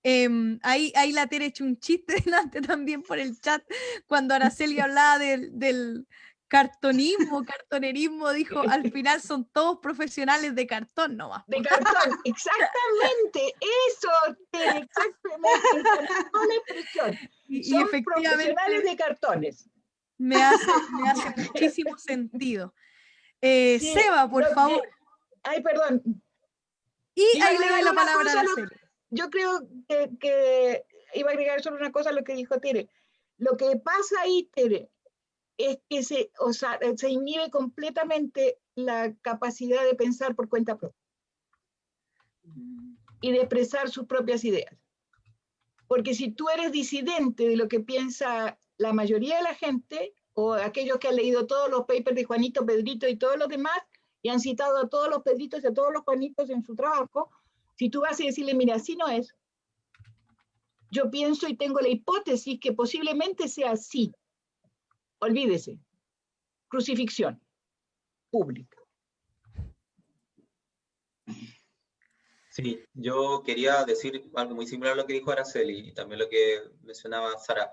Ahí la Tere hecho un chiste delante también por el chat, cuando Araceli hablaba del cartonerismo, dijo, al final son todos profesionales de cartón nomás. De cartón, exactamente, eso, exactamente, con la expresión. Y Son efectivamente profesionales de cartones. me hace muchísimo sentido. Sí, Seba, por favor. Ay, perdón. Y Iba a ahí le doy agregar la una palabra a cosa, Araceli. yo creo que iba a agregar solo una cosa a lo que dijo Tere. Lo que pasa ahí, Tere, es que se inhibe completamente la capacidad de pensar por cuenta propia y de expresar sus propias ideas. Porque si tú eres disidente de lo que piensa la mayoría de la gente, o aquellos que han leído todos los papers de Juanito, Pedrito y todos los demás, y han citado a todos los Pedritos y a todos los Juanitos en su trabajo, si tú vas a decirle, mira, así no es, yo pienso y tengo la hipótesis que posiblemente sea así, olvídese, crucifixión, pública. Sí, yo quería decir algo muy similar a lo que dijo Araceli y también lo que mencionaba Sara,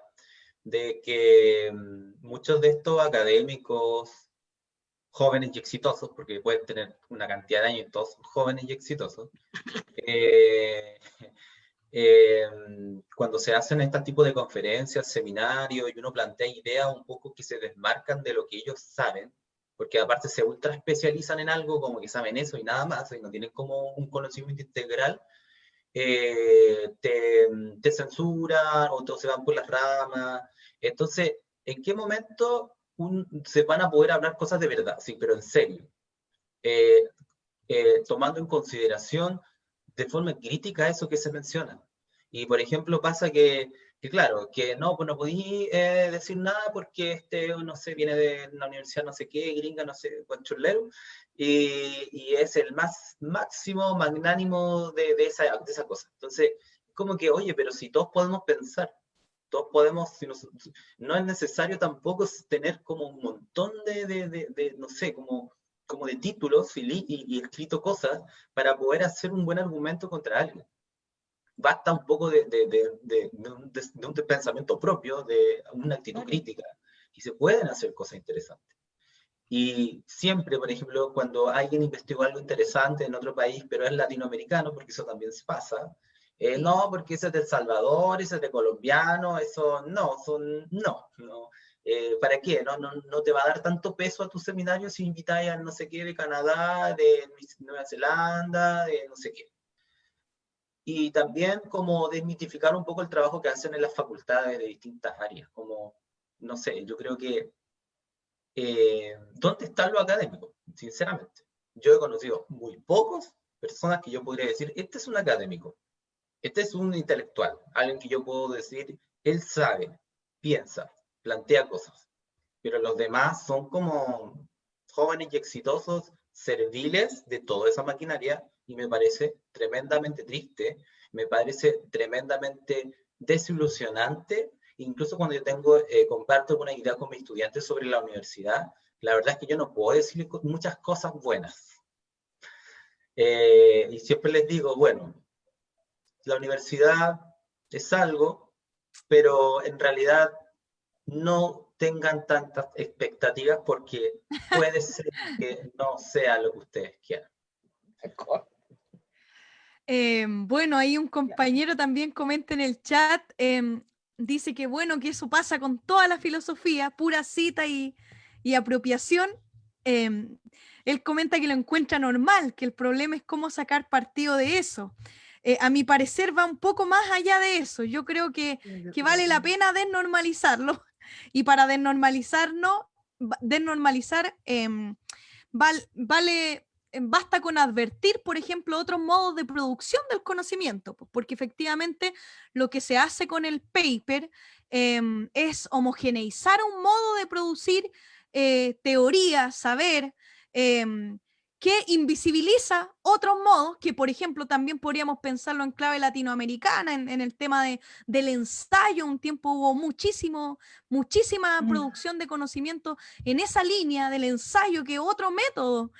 de que muchos de estos académicos jóvenes y exitosos, porque pueden tener una cantidad de años y todos son jóvenes y exitosos, eh, cuando se hacen este tipo de conferencias, seminarios, y uno plantea ideas un poco que se desmarcan de lo que ellos saben, porque aparte se ultra especializan en algo, como que saben eso y nada más, y no tienen como un conocimiento integral, te censuran, otros se van por las ramas. Entonces, ¿en qué momento se van a poder hablar cosas de verdad? Sí, pero en serio. Tomando en consideración de forma crítica eso que se menciona. Y, por ejemplo, pasa que claro, que no, pues no podí decir nada porque no sé, viene de la universidad no sé qué, gringa, no sé, chulero, y es el más máximo, magnánimo de esa cosa. Entonces, como que, oye, pero si todos podemos pensar, todos podemos, no es necesario tampoco tener como un montón no sé, como de títulos y escrito cosas para poder hacer un buen argumento contra alguien. Basta un poco de un pensamiento propio, de una actitud crítica, y se pueden hacer cosas interesantes. Y siempre, por ejemplo, cuando alguien investigó algo interesante en otro país, pero es latinoamericano, porque eso también se pasa, no, porque ese es de El Salvador, ese es de colombiano, eso no, no. ¿Para qué? No te va a dar tanto peso a tu seminario si invitáis a no sé qué de Canadá, de Nueva Zelanda, de no sé qué. Y también como desmitificar un poco el trabajo que hacen en las facultades de distintas áreas, como, no sé, yo creo que ¿dónde está lo académico? Sinceramente, yo he conocido muy pocas personas que yo podría decir, este es un académico, este es un intelectual, alguien que yo puedo decir, él sabe, piensa, plantea cosas, pero los demás son como jóvenes y exitosos, serviles de toda esa maquinaria, y me parece tremendamente triste, me parece tremendamente desilusionante, incluso cuando yo comparto una idea con mis estudiantes sobre la universidad, la verdad es que yo no puedo decir muchas cosas buenas. Y siempre les digo, bueno, la universidad es algo, pero en realidad no tengan tantas expectativas porque puede ser que no sea lo que ustedes quieran. Bueno, ahí un compañero también comenta en el chat, dice que bueno, que eso pasa con toda la filosofía, pura cita y apropiación. Él comenta que lo encuentra normal, que el problema es cómo sacar partido de eso. A mi parecer va un poco más allá de eso. Yo creo que vale la pena desnormalizarlo, y para desnormalizar, basta con advertir, por ejemplo, otros modos de producción del conocimiento, porque efectivamente lo que se hace con el paper es homogeneizar un modo de producir teoría, saber, que invisibiliza otros modos, que por ejemplo también podríamos pensarlo en clave latinoamericana, en el tema del ensayo. Un tiempo hubo muchísima producción de conocimiento en esa línea del ensayo, que otro método.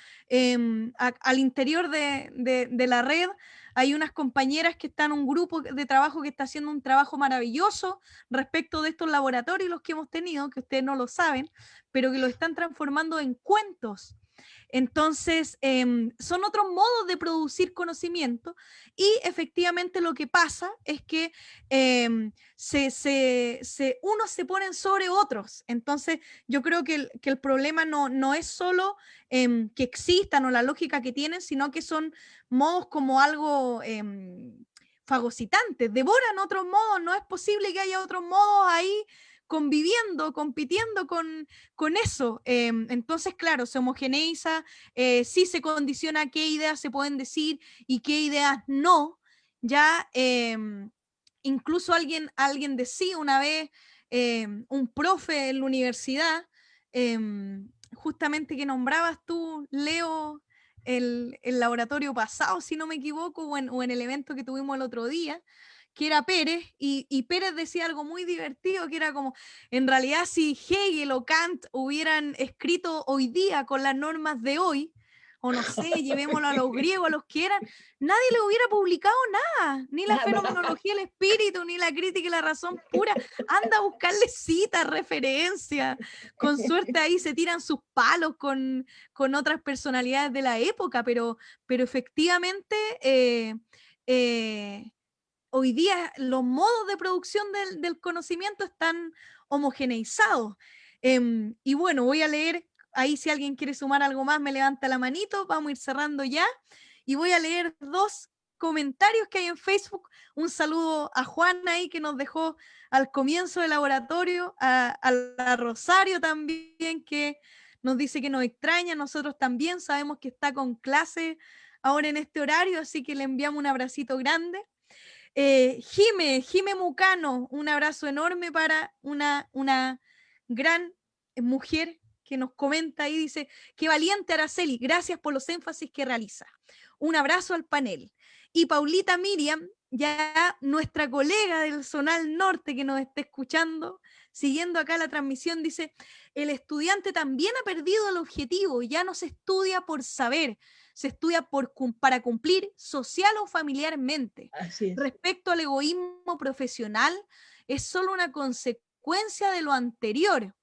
Al interior de la red hay unas compañeras que están en un grupo de trabajo que está haciendo un trabajo maravilloso respecto de estos laboratorios, los que hemos tenido, que ustedes no lo saben, pero que lo están transformando en cuentos. Entonces, son otros modos de producir conocimiento, y efectivamente lo que pasa es que unos se ponen sobre otros. Entonces, yo creo que el problema no es solo que existan o la lógica que tienen, sino que son modos como algo fagocitantes, devoran otros modos. No es posible que haya otros modos ahí conviviendo, compitiendo con eso. Entonces, claro, se homogeneiza, sí se condiciona qué ideas se pueden decir y qué ideas no. Ya incluso alguien decía una vez, un profe en la universidad, justamente que nombrabas tú, Leo, el laboratorio pasado, si no me equivoco, o en el evento que tuvimos el otro día, que era Pérez, y Pérez decía algo muy divertido, que era como, en realidad si Hegel o Kant hubieran escrito hoy día con las normas de hoy, o no sé, llevémoslo a los griegos, a los que eran, nadie le hubiera publicado nada, ni la fenomenología del espíritu, ni la crítica y la razón pura. Anda a buscarle citas, referencias, con suerte ahí se tiran sus palos con otras personalidades de la época, pero efectivamente hoy día los modos de producción del conocimiento están homogeneizados. Y bueno, voy a leer, ahí si alguien quiere sumar algo más, me levanta la manito, vamos a ir cerrando ya, y voy a leer 2 comentarios que hay en Facebook. Un saludo a Juan ahí que nos dejó al comienzo del laboratorio, a la Rosario también que nos dice que nos extraña, nosotros también sabemos que está con clase ahora en este horario, así que le enviamos un abracito grande. Jime Mucano, un abrazo enorme para una gran mujer que nos comenta y dice, qué valiente Araceli, gracias por los énfasis que realiza. Un abrazo al panel. Y Paulita Miriam, ya nuestra colega del Zonal Norte que nos está escuchando, siguiendo acá la transmisión, dice, el estudiante también ha perdido el objetivo, ya no se estudia por saber, se estudia para cumplir social o familiarmente. Así es. Respecto al egoísmo profesional, es solo una consecuencia de lo anterior.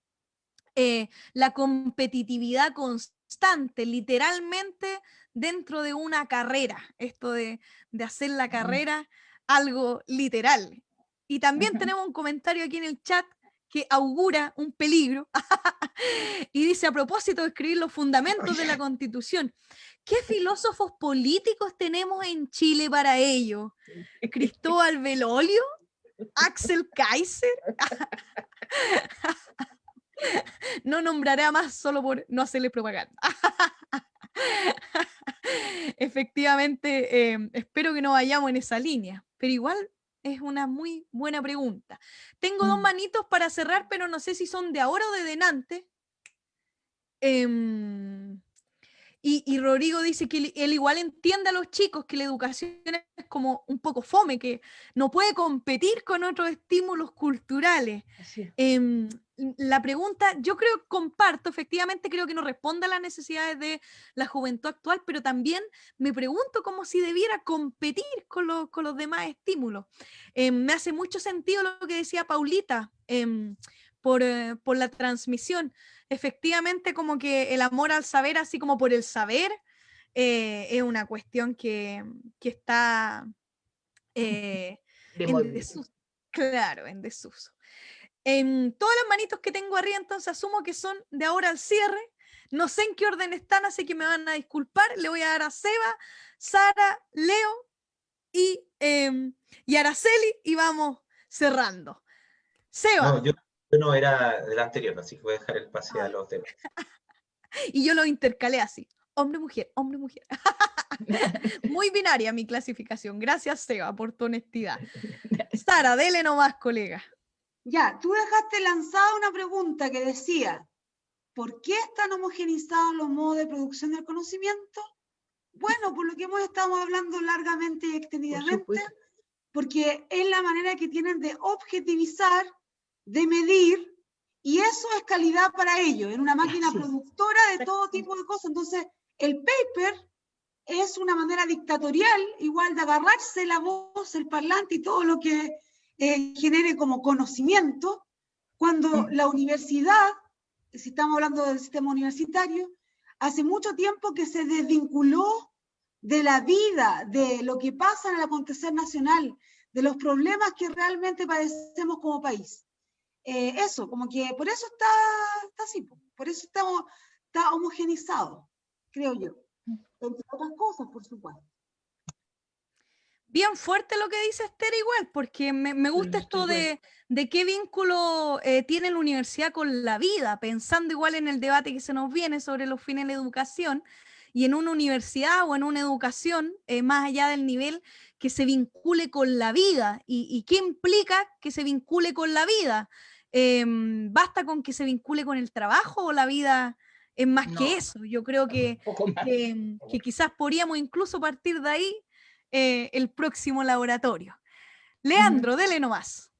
La competitividad constante, literalmente dentro de una carrera, esto de hacer la carrera algo literal. Y también tenemos un comentario aquí en el chat que augura un peligro y dice, a propósito de escribir los fundamentos de la Constitución, ¿qué filósofos políticos tenemos en Chile para ello? ¿Cristóbal Belolio? ¿Axel Kaiser? No nombraré a más solo por no hacerle propaganda. Efectivamente, espero que no vayamos en esa línea, pero igual es una muy buena pregunta. Tengo 2 manitos para cerrar, pero no sé si son de ahora o de delante. Y Rodrigo dice que él igual entiende a los chicos que la educación es como un poco fome, que no puede competir con otros estímulos culturales. Así es. La pregunta, yo creo, comparto, efectivamente creo que no responde a las necesidades de la juventud actual, pero también me pregunto como si debiera competir con los demás estímulos. Me hace mucho sentido lo que decía Paulita por la transmisión. Efectivamente, como que el amor al saber, así como por el saber, es una cuestión que está en desuso. Claro, en desuso. Todas las manitos que tengo arriba, entonces asumo que son de ahora al cierre. No sé en qué orden están, así que me van a disculpar. Le voy a dar a Seba, Sara, Leo y Araceli y vamos cerrando. Seba. No, yo no era del anterior, así que voy a dejar el pase a los demás. Y yo lo intercalé así. Hombre, mujer, hombre, mujer. Muy binaria mi clasificación. Gracias, Seba, por tu honestidad. Sara, dele nomás, colega. Ya, tú dejaste lanzada una pregunta que decía, ¿por qué están homogenizados los modos de producción del conocimiento? Bueno, por lo que hemos estado hablando largamente y extendidamente, porque es la manera que tienen de objetivizar, de medir, y eso es calidad para ellos, en una máquina productora de todo tipo de cosas. Entonces, el paper es una manera dictatorial, igual de agarrarse la voz, el parlante y todo lo que genere como conocimiento, cuando la universidad, si estamos hablando del sistema universitario, hace mucho tiempo que se desvinculó de la vida, de lo que pasa en el acontecer nacional, de los problemas que realmente padecemos como país. Eso, como que por eso está así, por eso está homogenizado, creo yo. Entre otras cosas, por supuesto. Bien fuerte lo que dice Esther igual, porque me gusta esto de qué vínculo tiene la universidad con la vida, pensando igual en el debate que se nos viene sobre los fines de la educación, y en una universidad o en una educación, más allá del nivel, que se vincule con la vida. ¿Y qué implica que se vincule con la vida? ¿Basta con que se vincule con el trabajo o la vida es más que eso? Yo creo que quizás podríamos incluso partir de ahí el próximo laboratorio. Leandro, dele nomás.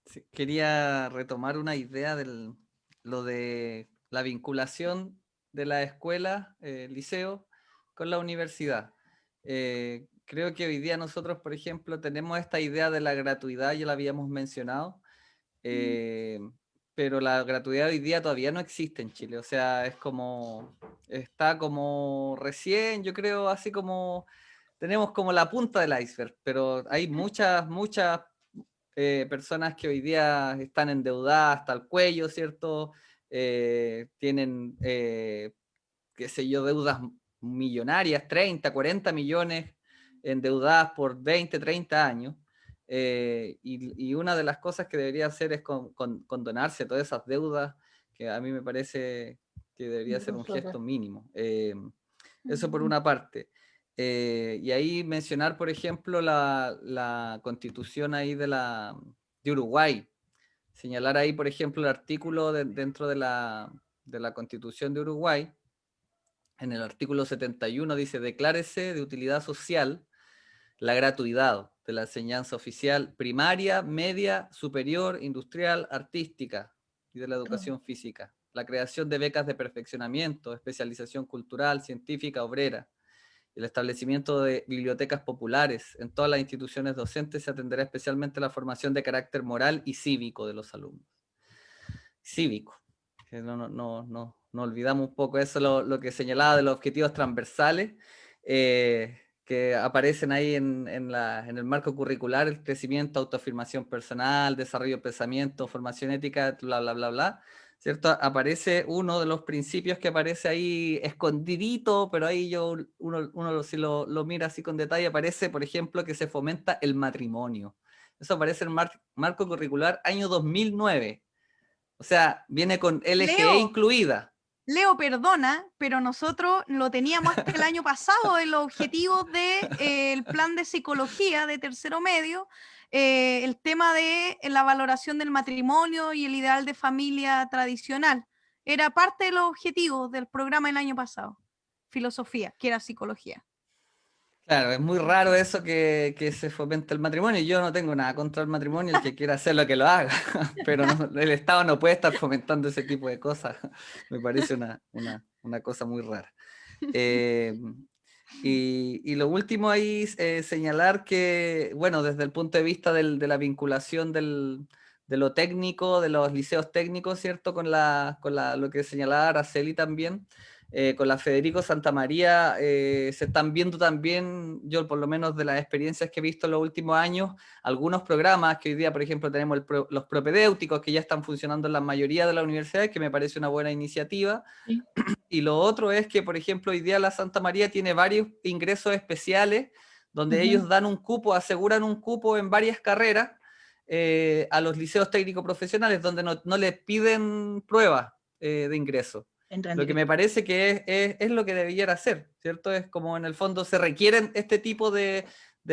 Sí, quería retomar una idea lo de la vinculación de la escuela, liceo, con la universidad. Creo que hoy día nosotros, por ejemplo, tenemos esta idea de la gratuidad, ya la habíamos mencionado, pero la gratuidad hoy día todavía no existe en Chile. O sea, está como recién, yo creo, así como tenemos como la punta del iceberg, pero hay muchas personas que hoy día están endeudadas hasta el cuello, ¿cierto? Tienen, qué sé yo, deudas millonarias, 30, 40 millones endeudadas por 20, 30 años. Y una de las cosas que debería hacer es condonarse todas esas deudas, que a mí me parece que debería ser un gesto mínimo. Eso por una parte. Y ahí mencionar, por ejemplo, la constitución ahí de Uruguay. Señalar ahí, por ejemplo, el artículo dentro de la constitución de Uruguay. En el artículo 71 dice: declárese de utilidad social la gratuidad de la enseñanza oficial primaria, media, superior, industrial, artística y de la educación física. La creación de becas de perfeccionamiento, especialización cultural, científica, obrera. El establecimiento de bibliotecas populares. En todas las instituciones docentes se atenderá especialmente la formación de carácter moral y cívico de los alumnos. Cívico. Que no olvidamos un poco eso, lo que señalaba de los objetivos transversales, que aparecen ahí en el marco curricular: el crecimiento, autoafirmación personal, desarrollo de pensamiento, formación ética, bla, bla, bla, bla. ¿Cierto? Aparece uno de los principios que aparece ahí escondidito, pero ahí uno si lo mira así con detalle, aparece, por ejemplo, que se fomenta el matrimonio. Eso aparece en el marco curricular año 2009. O sea, viene con LGE incluida. Leo, perdona, pero nosotros lo teníamos hasta el año pasado en los objetivos del plan de psicología de tercero medio, el tema de la valoración del matrimonio y el ideal de familia tradicional. Era parte de los objetivos del programa el año pasado, filosofía, que era psicología. Claro, es muy raro eso que se fomente el matrimonio. Yo no tengo nada contra el matrimonio, el que quiera hacerlo que lo haga, pero el Estado no puede estar fomentando ese tipo de cosas. Me parece una cosa muy rara. Y lo último ahí es señalar que, bueno, desde el punto de vista de la vinculación de lo técnico, de los liceos técnicos, ¿cierto? Con lo que señalaba Araceli también, con la Federico Santa María, se están viendo también, yo por lo menos de las experiencias que he visto en los últimos años, algunos programas que hoy día, por ejemplo, tenemos los propedéuticos que ya están funcionando en la mayoría de las universidades, que me parece una buena iniciativa. Sí. Y lo otro es que, por ejemplo, hoy día la Santa María tiene varios ingresos especiales donde ellos dan un cupo, aseguran un cupo en varias carreras a los liceos técnicos profesionales, donde no les piden pruebas de ingreso. Lo que me parece que es lo que debiera hacer, ¿cierto? Es como en el fondo se requieren este tipo de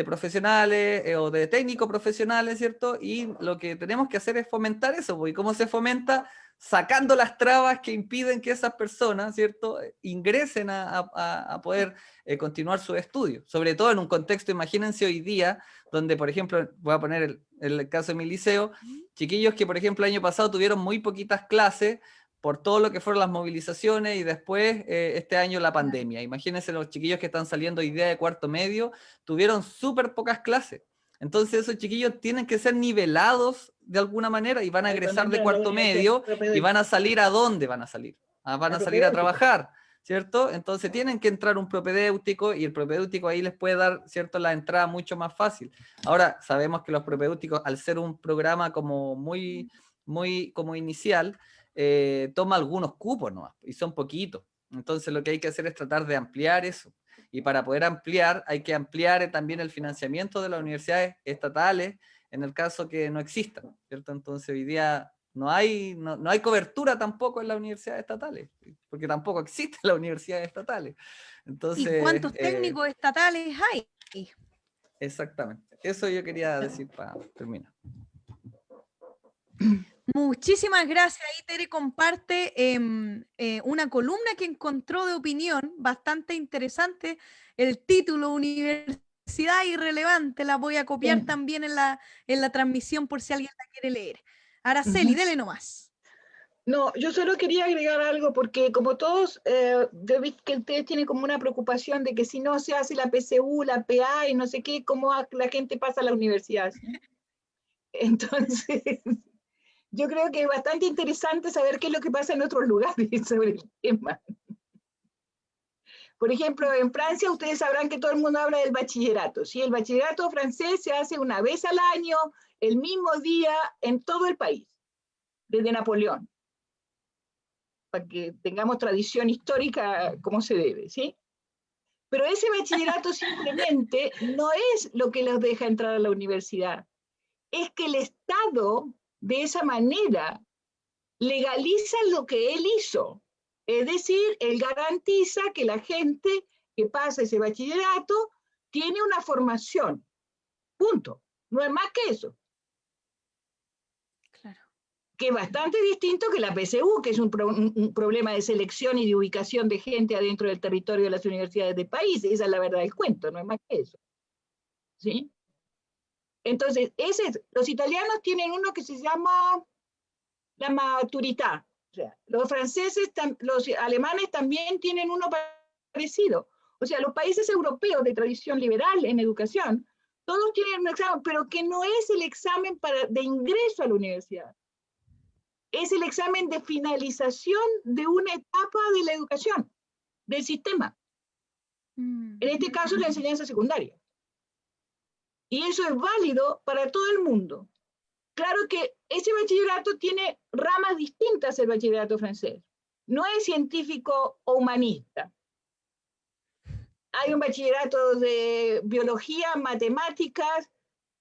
profesionales o de técnicos profesionales, ¿cierto? Y lo que tenemos que hacer es fomentar eso, ¿y cómo se fomenta? Sacando las trabas que impiden que esas personas, ¿cierto?, ingresen a poder continuar sus estudios. Sobre todo en un contexto, imagínense hoy día, donde, por ejemplo, voy a poner el caso de mi liceo, chiquillos que, por ejemplo, el año pasado tuvieron muy poquitas clases por todo lo que fueron las movilizaciones y después este año la pandemia. Imagínense los chiquillos que están saliendo hoy día de cuarto medio, tuvieron súper pocas clases. Entonces esos chiquillos tienen que ser nivelados de alguna manera y van a egresar de cuarto medio y van a salir ¿a dónde van a salir? Van a salir a trabajar, ¿cierto? Entonces tienen que entrar un propedéutico y el propedéutico ahí les puede dar, ¿cierto?, la entrada mucho más fácil. Ahora, sabemos que los propedéuticos, al ser un programa como muy como inicial, toma algunos cupos nomás y son poquitos. Entonces lo que hay que hacer es tratar de ampliar eso. Y para poder ampliar, hay que ampliar también el financiamiento de las universidades estatales en el caso que no existan, ¿cierto? Entonces hoy día no hay cobertura tampoco en las universidades estatales, porque tampoco existen las universidades estatales. Entonces, ¿y cuántos técnicos estatales hay? Exactamente. Eso yo quería decir para terminar. Muchísimas gracias. Ahí Tere comparte una columna que encontró de opinión bastante interesante. El título: Universidades publicidad irrelevante, la voy a copiar Sí. también en la transmisión por si alguien la quiere leer. Araceli, dele nomás. No, yo solo quería agregar algo porque como todos, yo vi que ustedes tienen como una preocupación de que si no se hace la PSU, la PA y no sé qué, cómo la gente pasa a la universidad. ¿Sí? Entonces, yo creo que es bastante interesante saber qué es lo que pasa en otros lugares sobre el tema. Por ejemplo, en Francia ustedes sabrán que todo el mundo habla del bachillerato. ¿Sí? El bachillerato francés se hace una vez al año, el mismo día, en todo el país, desde Napoleón, para que tengamos tradición histórica como se debe, ¿sí? Pero ese bachillerato simplemente no es lo que los deja entrar a la universidad, es que el Estado, de esa manera, legaliza lo que él hizo. Es decir, él garantiza que la gente que pasa ese bachillerato tiene una formación. Punto. No es más que eso. Claro. Que es bastante distinto que la PSU, que es un problema de selección y de ubicación de gente adentro del territorio de las universidades del país. Esa es la verdad del cuento, no es más que eso. ¿Sí? Entonces, los italianos tienen uno que se llama la maturità. O sea, los franceses, los alemanes también tienen uno parecido. O sea, los países europeos de tradición liberal en educación, todos tienen un examen, pero que no es el examen de ingreso a la universidad. Es el examen de finalización de una etapa de la educación, del sistema. En este caso, la enseñanza secundaria. Y eso es válido para todo el mundo. Claro que ese bachillerato tiene ramas distintas del bachillerato francés. No es científico o humanista. Hay un bachillerato de biología, matemáticas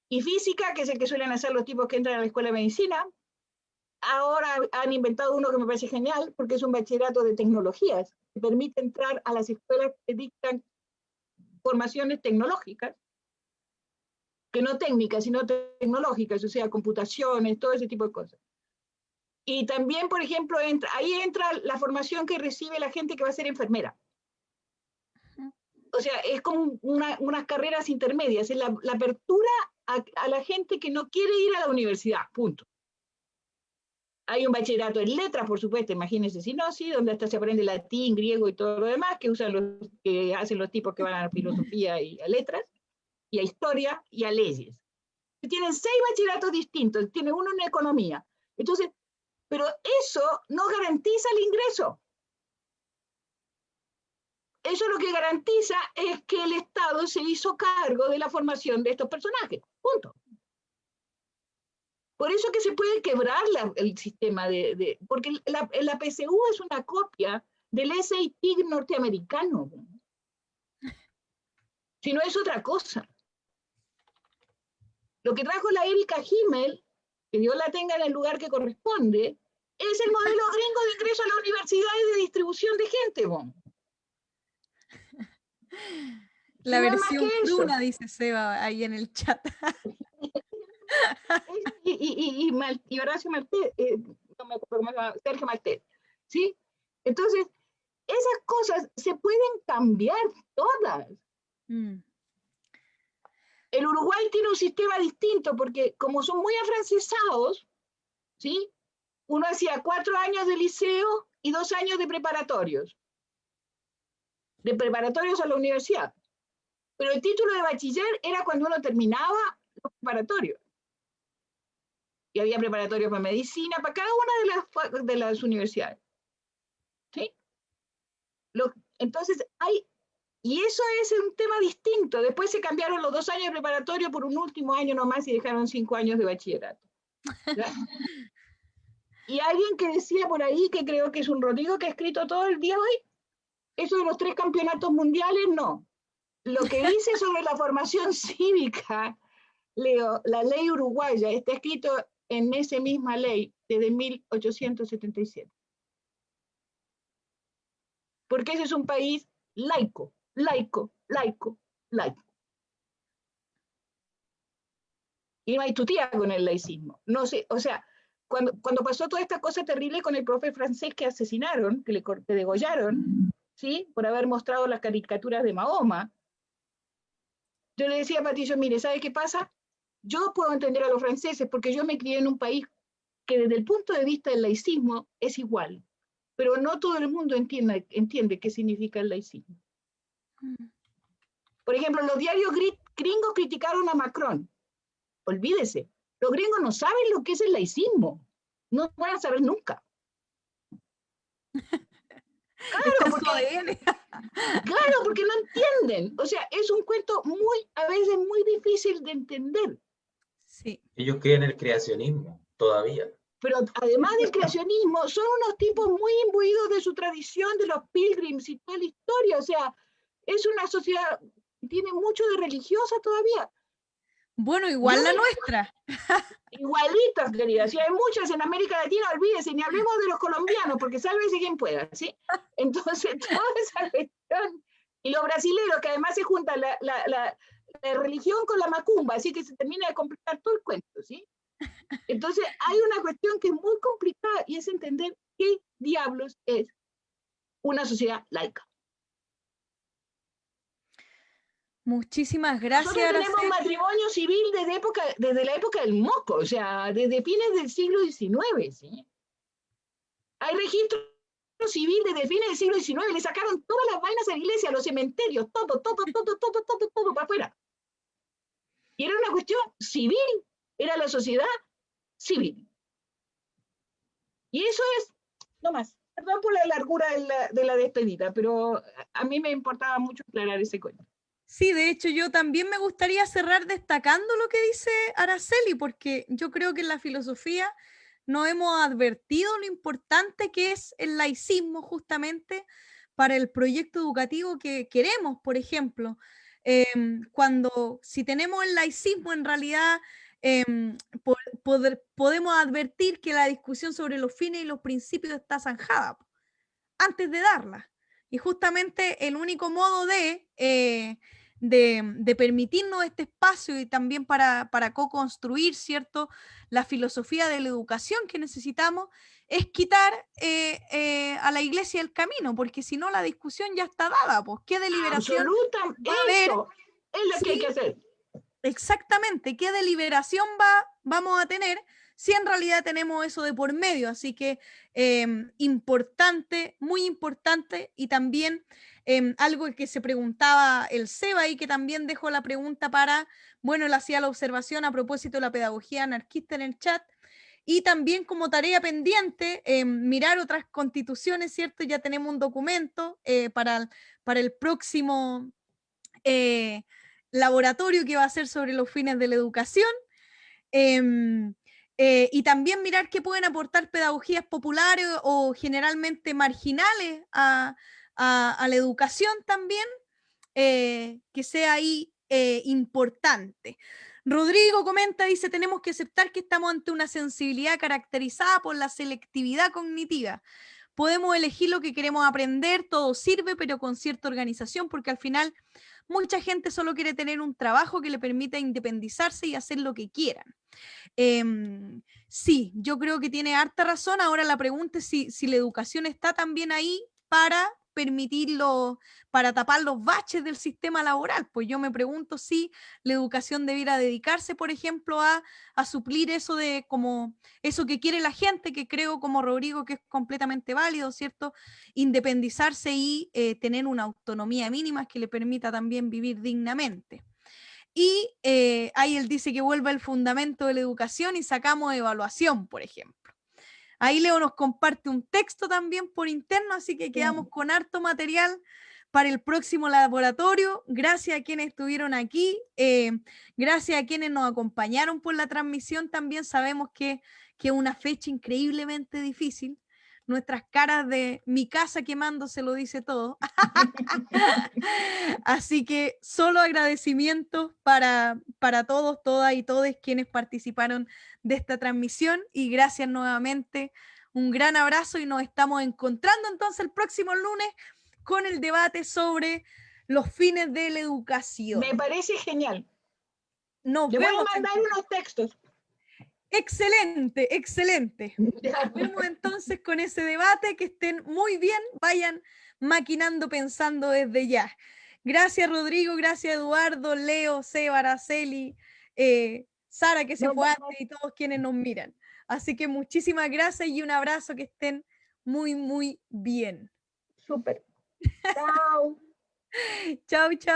y física, que es el que suelen hacer los tipos que entran a la escuela de medicina. Ahora han inventado uno que me parece genial, porque es un bachillerato de tecnologías, que permite entrar a las escuelas que dictan formaciones tecnológicas, que no técnicas, sino tecnológicas, o sea, computaciones, todo ese tipo de cosas. Y también, por ejemplo, ahí entra la formación que recibe la gente que va a ser enfermera. O sea, es como unas carreras intermedias, es la apertura a la gente que no quiere ir a la universidad, punto. Hay un bachillerato en letras, por supuesto, imagínense, si no, sí, donde hasta se aprende latín, griego y todo lo demás, que hacen los tipos que van a filosofía y a letras, y a historia y a leyes. Tienen 6 bachilleratos distintos, tiene uno en economía. Entonces, pero eso no garantiza el ingreso. Eso lo que garantiza es que el Estado se hizo cargo de la formación de estos personajes. Punto. Por eso que se puede quebrar el sistema porque la PSU es una copia del SAT norteamericano. Si no es otra cosa. Lo que trajo la Erika Himmel, que Dios la tenga en el lugar que corresponde, es el modelo gringo de ingreso a la universidad y de distribución de gente. La no versión cruna, dice Seba ahí en el chat. Y Horacio Martel, no me acuerdo cómo se llama, Sergio Martel, ¿sí? Entonces, esas cosas se pueden cambiar todas. El Uruguay tiene un sistema distinto porque como son muy afrancesados, ¿sí? Uno hacía 4 años de liceo y 2 años de preparatorios. De preparatorios a la universidad. Pero el título de bachiller era cuando uno terminaba los preparatorios. Y había preparatorios para medicina, para cada una de las universidades. ¿Sí? Entonces, y eso es un tema distinto. Después se cambiaron los 2 años de preparatorio por un último año nomás y dejaron 5 años de bachillerato. Y alguien que decía por ahí, que creo que es un Rodrigo que ha escrito todo el día hoy, eso de los 3 campeonatos mundiales, no. Lo que dice sobre la formación cívica, Leo, la ley uruguaya, está escrito en esa misma ley desde 1877. Porque ese es un país laico, laico, laico, laico. Y no hay tutía con el laicismo. No sé, o sea, cuando pasó toda esta cosa terrible con el profe francés que asesinaron, que degollaron, ¿sí? Por haber mostrado las caricaturas de Mahoma, Yo le decía a Patricio, mire, ¿sabe qué pasa? Yo puedo entender a los franceses porque yo me crié en un país que desde el punto de vista del laicismo es igual, pero no todo el mundo entiende qué significa el laicismo. Por ejemplo, los diarios gringos criticaron a Macron. Olvídese, los gringos no saben lo que es el laicismo. No van a saber nunca. Claro, porque no entienden. O sea, es un cuento a veces muy difícil de entender. Sí. Ellos creen en el creacionismo, todavía. Pero además del creacionismo, son unos tipos muy imbuidos de su tradición, de los pilgrims y toda la historia. O sea, es una sociedad que tiene mucho de religiosa todavía. Bueno, igual la nuestra. Igualitas, querida. Si hay muchas en América Latina, olvídese, ni hablemos de los colombianos, porque sálvese quien pueda, ¿sí? Entonces, toda esa cuestión. Y los brasileños, que además se junta la religión con la macumba, así que se termina de complicar todo el cuento, ¿sí? Entonces, hay una cuestión que es muy complicada y es entender qué diablos es una sociedad laica. Muchísimas gracias, Nosotros tenemos Araceli. matrimonio civil desde la época del Moco, o sea, desde fines del siglo XIX, ¿sí? Hay registro civil desde fines del siglo XIX, le sacaron todas las vainas a la iglesia, a los cementerios, todo para afuera. Y era una cuestión civil, era la sociedad civil. Y eso es, no más. Perdón por la largura de la despedida, pero a mí me importaba mucho aclarar ese cuento. Sí, de hecho yo también me gustaría cerrar destacando lo que dice Araceli, porque yo creo que en la filosofía no hemos advertido lo importante que es el laicismo justamente para el proyecto educativo que queremos. Por ejemplo, si tenemos el laicismo, en realidad podemos advertir que la discusión sobre los fines y los principios está zanjada antes de darla. Y justamente el único modo de permitirnos este espacio y también para co-construir, ¿cierto?, la filosofía de la educación que necesitamos, es quitar a la iglesia del camino, porque si no la discusión ya está dada, pues qué deliberación Absolutamente, eso es lo que hay que hacer. Exactamente, qué deliberación vamos a tener si en realidad tenemos eso de por medio. Así que importante, muy importante, y también algo que se preguntaba el Seba y que también dejó la pregunta bueno, él hacía la observación a propósito de la pedagogía anarquista en el chat, y también como tarea pendiente, mirar otras constituciones, ¿cierto? Ya tenemos un documento para el próximo laboratorio que va a ser sobre los fines de la educación. Y también mirar qué pueden aportar pedagogías populares o generalmente marginales a la educación también, que sea ahí importante. Rodrigo comenta, dice, tenemos que aceptar que estamos ante una sensibilidad caracterizada por la selectividad cognitiva. Podemos elegir lo que queremos aprender, todo sirve, pero con cierta organización, porque al final mucha gente solo quiere tener un trabajo que le permita independizarse y hacer lo que quieran. Sí, yo creo que tiene harta razón. Ahora la pregunta es si la educación está también ahí para permitirlo, para tapar los baches del sistema laboral. Pues yo me pregunto si la educación debiera dedicarse, por ejemplo, a suplir eso de como eso que quiere la gente, que creo como Rodrigo que es completamente válido, ¿cierto? Independizarse y tener una autonomía mínima que le permita también vivir dignamente. Y ahí él dice que vuelva el fundamento de la educación y sacamos evaluación, por ejemplo. Ahí Leo nos comparte un texto también por interno, así que quedamos con harto material para el próximo laboratorio. Gracias a quienes estuvieron aquí, gracias a quienes nos acompañaron por la transmisión. También sabemos que es una fecha increíblemente difícil. Nuestras caras de mi casa quemándose lo dice todo. Así que solo agradecimientos para todos, todas y todes quienes participaron de esta transmisión, y gracias nuevamente, un gran abrazo, y nos estamos encontrando entonces el próximo lunes con el debate sobre los fines de la educación. Me parece genial. Nos Le voy vemos a mandar unos textos. Excelente, excelente. Nos vemos entonces con ese debate, que estén muy bien, vayan maquinando, pensando desde ya. Gracias, Rodrigo, gracias, Eduardo, Leo, Seba, Araceli, Sara, que se Nos fue vemos. antes, y todos quienes nos miran. Así que muchísimas gracias y un abrazo, que estén muy, muy bien. Súper. Chao. Chao, chao.